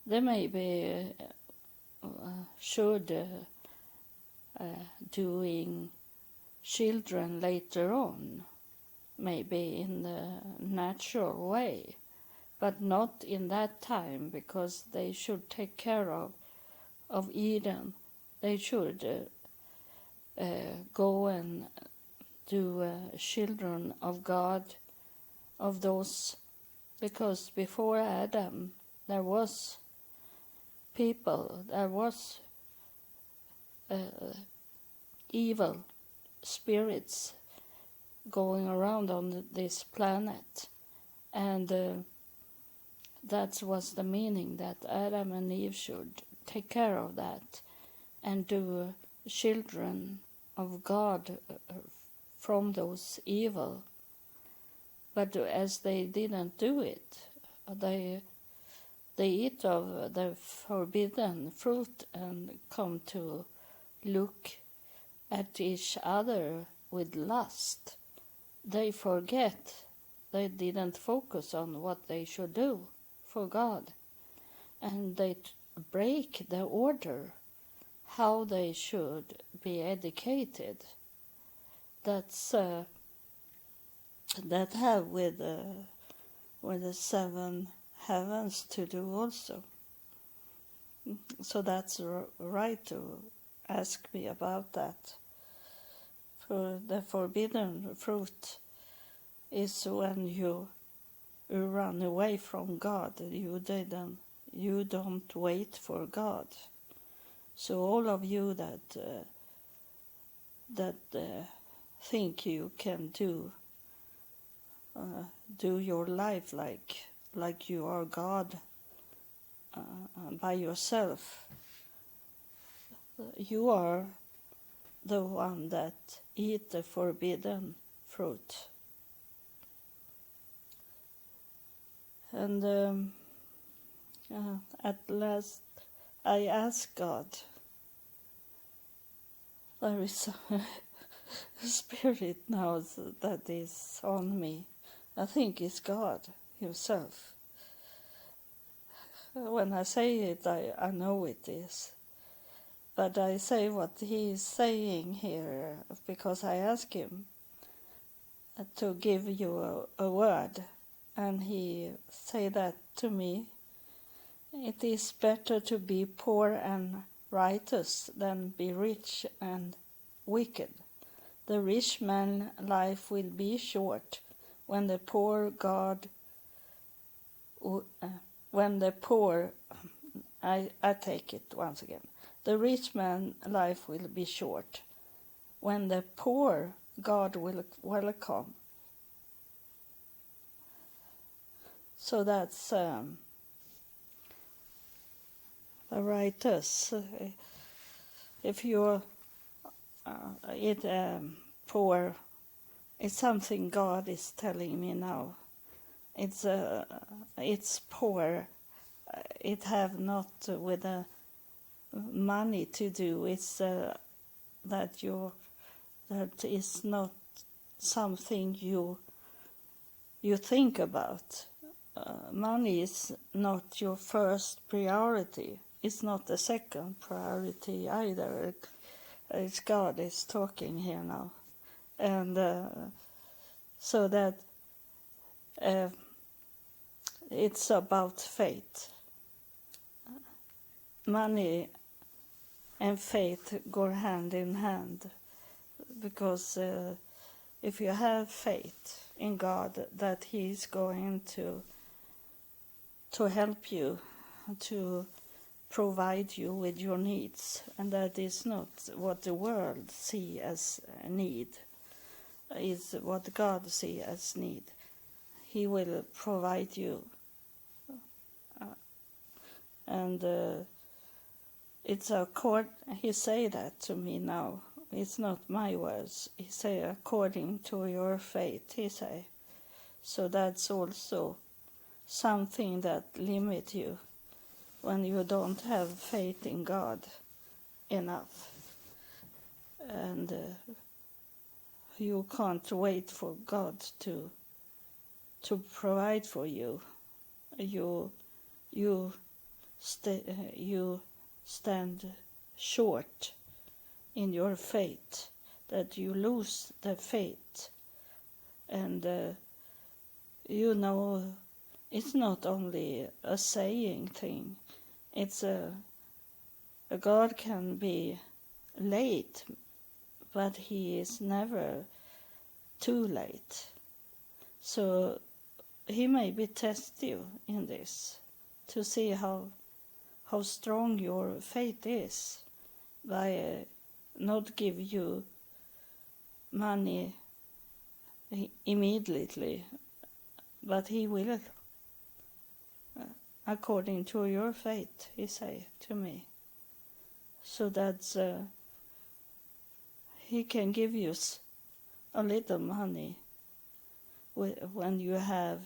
They maybe should doing children later on, maybe in the natural way, but not in that time, because they should take care of Eden. They should go and do children of God, of those, because before Adam there was people, there was evil spirits going around on this planet, and that was the meaning, that Adam and Eve should take care of that and do children of God from those evil. But as they didn't do it, they eat of the forbidden fruit and come to look at each other with lust. They forget, they didn't focus on what they should do for God, and they break the order, how they should be educated. That's that have with the seven heavens to do also. So that's right to ask me about that. For the forbidden fruit is when you run away from God. You don't wait for God. So all of you that think you can do your life like you are God by yourself, you are the one that eat the forbidden fruit. And at last I asked God, there is a spirit now that is on me. I think it's God himself. When I say it, I know it is. But I say what he is saying here because I asked him to give you a word, and he said that to me. It is better to be poor and righteous than be rich and wicked. The rich man's life will be short when the poor I take it once again. The rich man's life will be short when the poor God will welcome. So that's the righteous. If you poor. It's something God is telling me now. It's poor. It have not with the money to do. It's that is not something you think about. Money is not your first priority. It's not the second priority either. It's God is talking here now, and so that it's about faith. Money and faith go hand in hand, because if you have faith in God that He is going to help you, to provide you with your needs, and that is not what the world see as a need, is what God see as need. He will provide you, and it's he say that to me now. It's not my words. He say according to your faith. He say, so that's also something that limit you when you don't have faith in God enough, and you can't wait for God to provide for you. You stand short in your faith, that you lose the faith, and it's not only a saying thing. It's a God can be late, but He is never too late. So He maybe test you in this to see how strong your faith is, by not give you money immediately, but He will, according to your faith, He say to me. So that He can give you a little money when you have.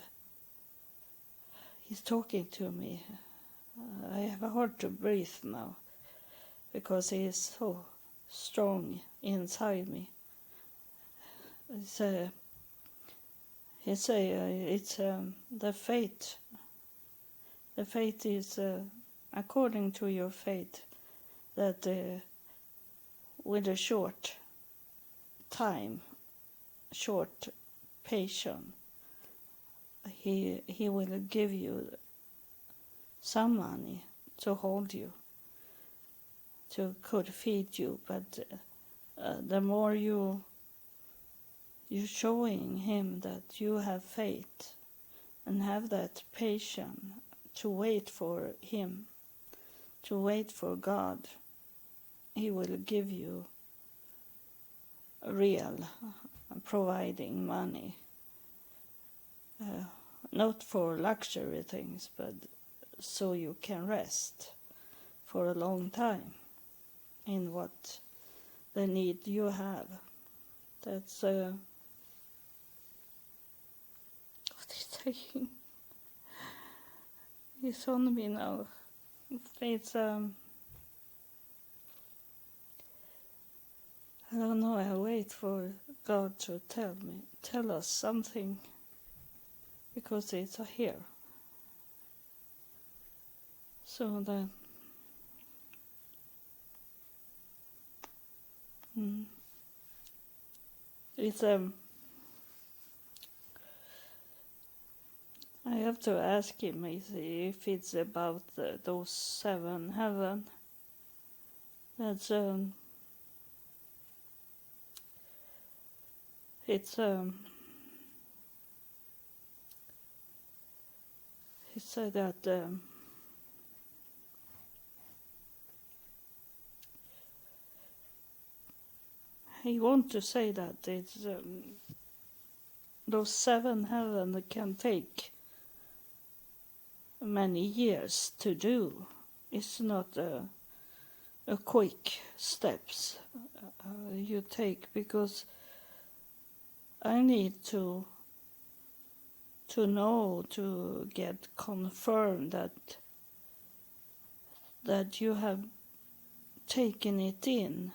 He's talking to me. I have hard to breathe now, because He is so strong inside me. He say it's the faith. The faith is according to your faith, that with a short time, short patience, He will give you some money to hold you, could feed you, but the more you showing Him that you have faith and have that patience to wait for Him, to wait for God, He will give you real providing money, not for luxury things, but so you can rest for a long time in what the need you have. That's what is saying. It's on me now. It's I don't know. I wait for God to tell us something, because it's here. So that it's I have to ask Him if it's about those 7 heaven. That's it's he said that he want to say that it's those 7 heaven can take many years to do. It's not quick steps you take, because I need to know, to get confirmed that you have taken it in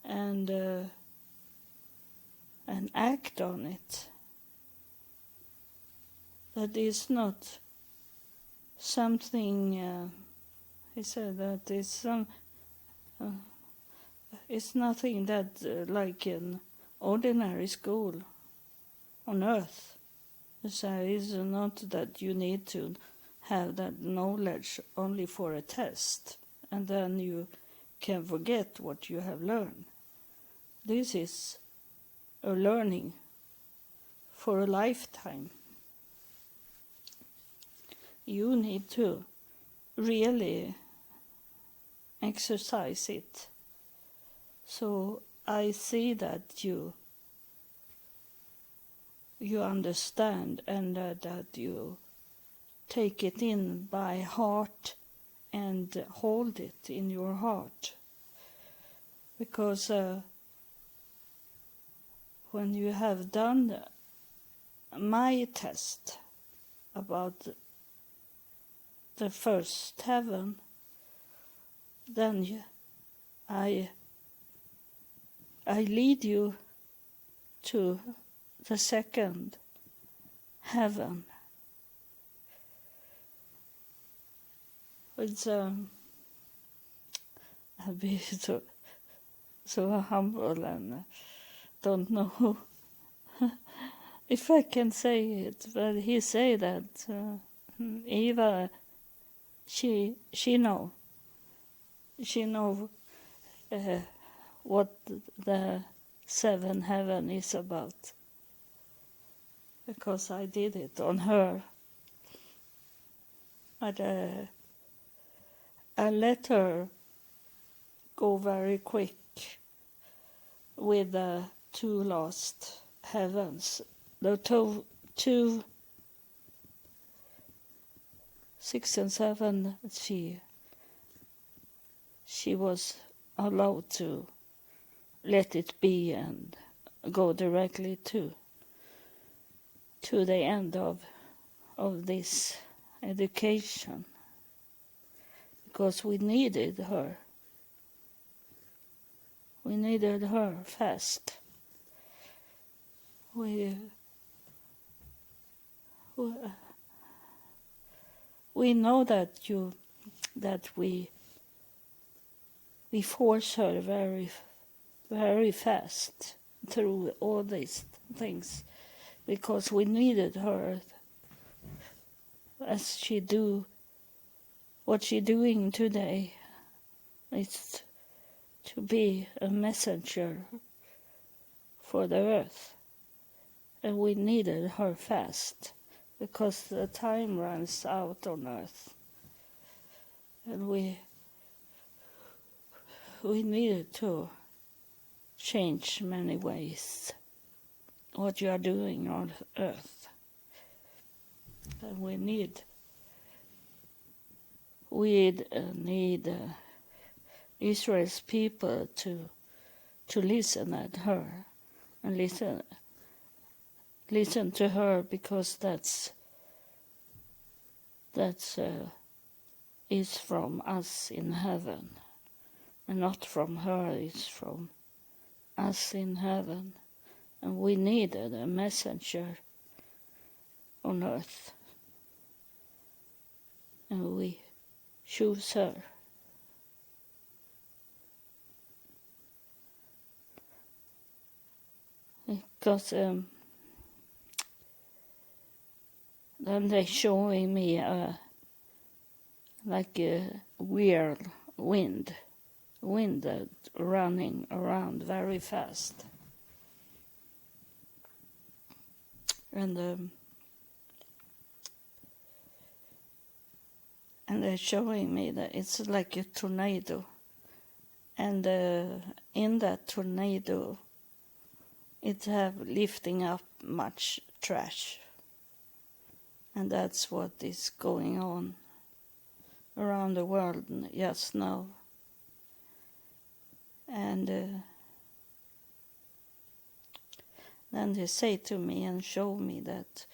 and act on it. That is not something. He said that it's nothing that like an ordinary school on earth. So it's not that you need to have that knowledge only for a test and then you can forget what you have learned. This is a learning for a lifetime. You need to really exercise it. So I see that you understand and that you take it in by heart and hold it in your heart. Because when you have done my test about the first heaven, then I lead you to the second heaven. It's I'll be so humble and don't know if I can say it, but he say that Eva, she know what the seven heaven is about, because I did it on her. But I let her go very quick with the two lost heavens. The two 6 and 7, she was allowed to let it be and go directly to the end of this education, because we needed her. We needed her fast. We know that we force her very, very fast through all these things, because we needed her as she do what she's doing today. It's to be a messenger for the earth, and we needed her fast, because the time runs out on earth, and we needed to change many ways what you are doing on earth. And we need Israel's people to listen at her and listen to her, because that's is from us in heaven, and not from her, it's from us in heaven. And we needed a messenger on earth, and we choose her. Because then they're showing me like a weird wind that running around very fast. And they're showing me that it's like a tornado. And in that tornado, it have lifting up much trash. And that's what is going on around the world just now. And then they say to me and show me that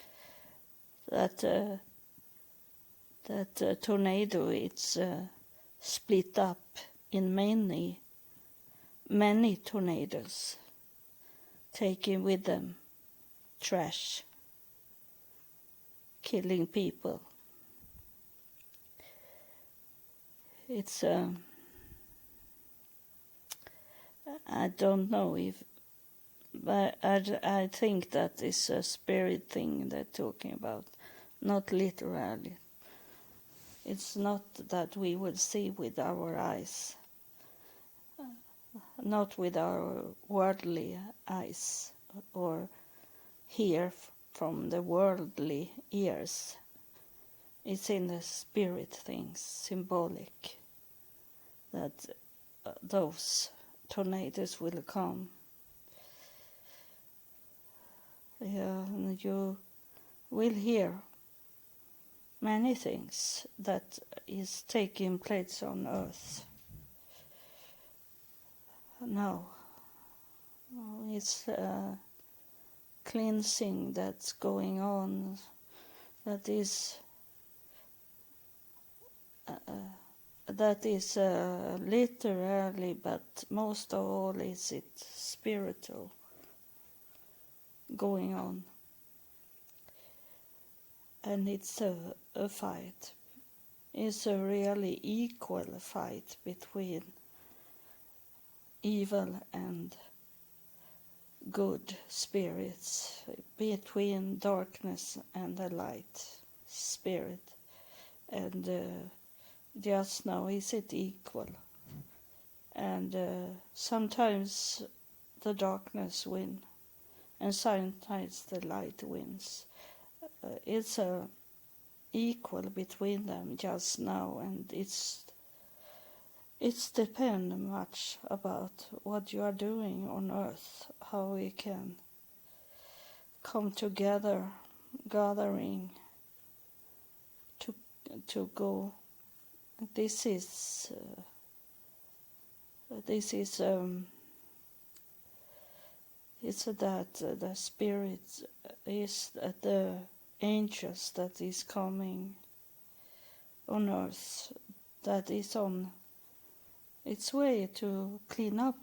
tornado, it's split up in many tornadoes, taking with them trash, killing people. It's I don't know if, but I think that is a spirit thing they're talking about, not literally. It's not that we will see with our eyes, not with our worldly eyes, or hear from the worldly ears. It's in the spirit things, symbolic, that those tornadoes will come. Yeah, and you will hear many things that is taking place on earth now. It's cleansing that's going on, that is literally, but most of all is it spiritual going on. And it's a fight. It's a really equal fight between evil and good spirits, between darkness and the light spirit. And just now is it equal. And sometimes the darkness wins, and sometimes the light wins. It's equal between them just now, and it's depend much about what you are doing on earth, how we can come together, gathering to go. This is it's that the spirit is the angels that is coming on earth, that is on its way to clean up.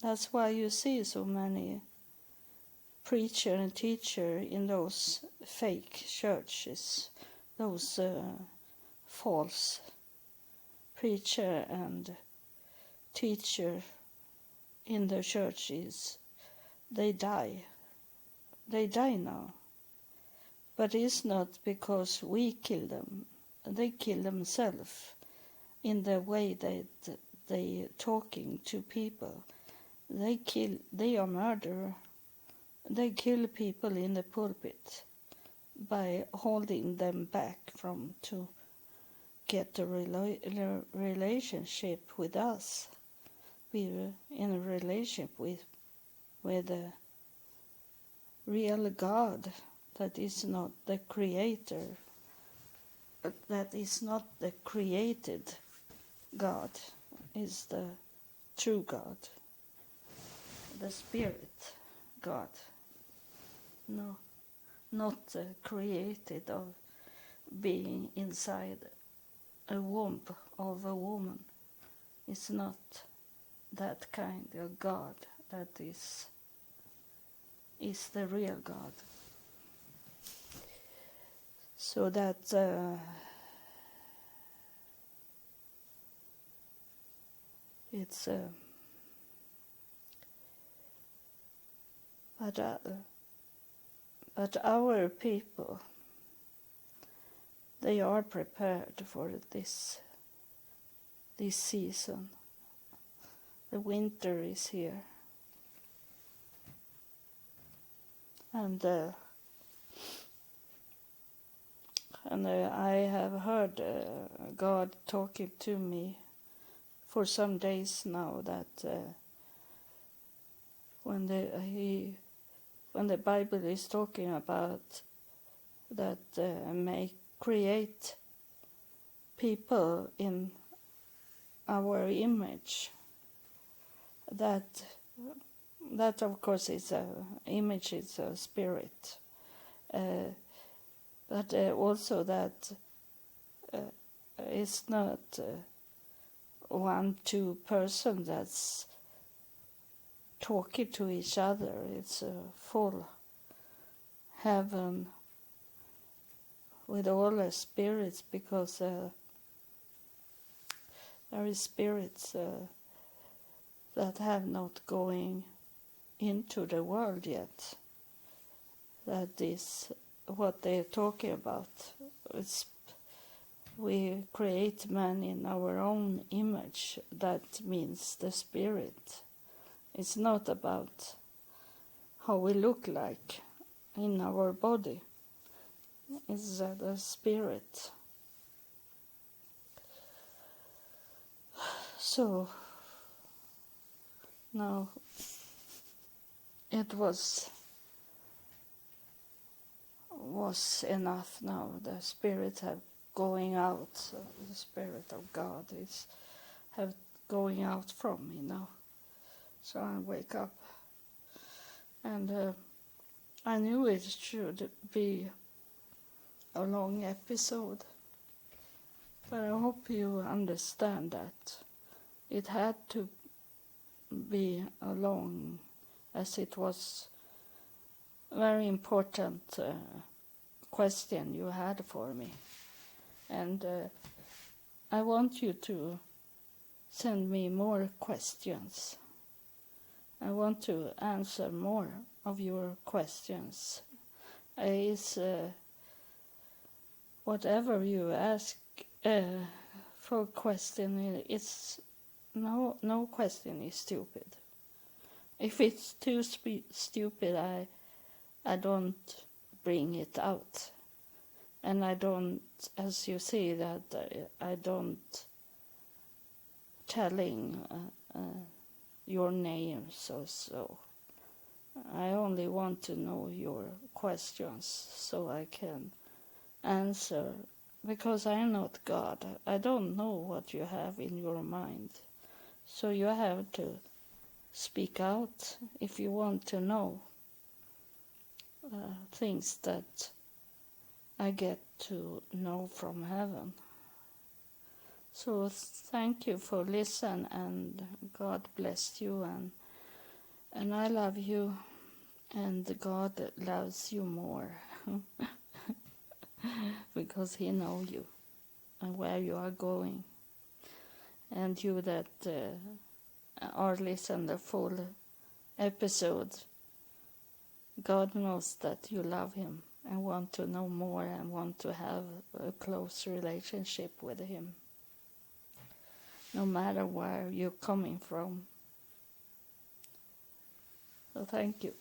That's why you see so many preacher and teacher in those fake churches, those false preacher and teacher in the churches. They die now. But it's not because we kill them. They kill themselves in the way that they talking to people. They are murderer. They kill people in the pulpit by holding them back from to get a relationship with us. We're in a relationship with a real God that is not the creator, that is not the created God, is the true God, the spirit God. No, not created of being inside a womb of a woman. It's not that kind of God that is the real God. So that it's but our people, they are prepared for this season. The winter is here, and I have heard God talking to me for some days now that when the Bible is talking about that may create people in our image, that of course is a image, it's a spirit, but also that it's not one, two person that's talking to each other. It's a full heaven with all the spirits, because there is spirits that have not going into the world yet. That is what they're talking about. We create man in our own image. That means the spirit. It's not about how we look like in our body. It's the spirit. So now it was enough now. The spirit have going out. So the spirit of God is have going out from me now. So I wake up, and I knew it should be a long episode, but I hope you understand that it had to be a long, as it was a very important question you had for me. And I want you to send me more questions. I want to answer more of your questions. Whatever you ask for question, it's no question is stupid. If it's too stupid, I don't bring it out. And I don't, as you see, that I don't telling your names or so. I only want to know your questions so I can answer, because I'm not God. I don't know what you have in your mind. So you have to speak out if you want to know things that I get to know from heaven. So thank you for listening, and God bless you, and I love you, and God loves you more because He knows you and where you are going. And you that are listening the full episode, God knows that you love Him and want to know more and want to have a close relationship with Him, no matter where you're coming from. So thank you.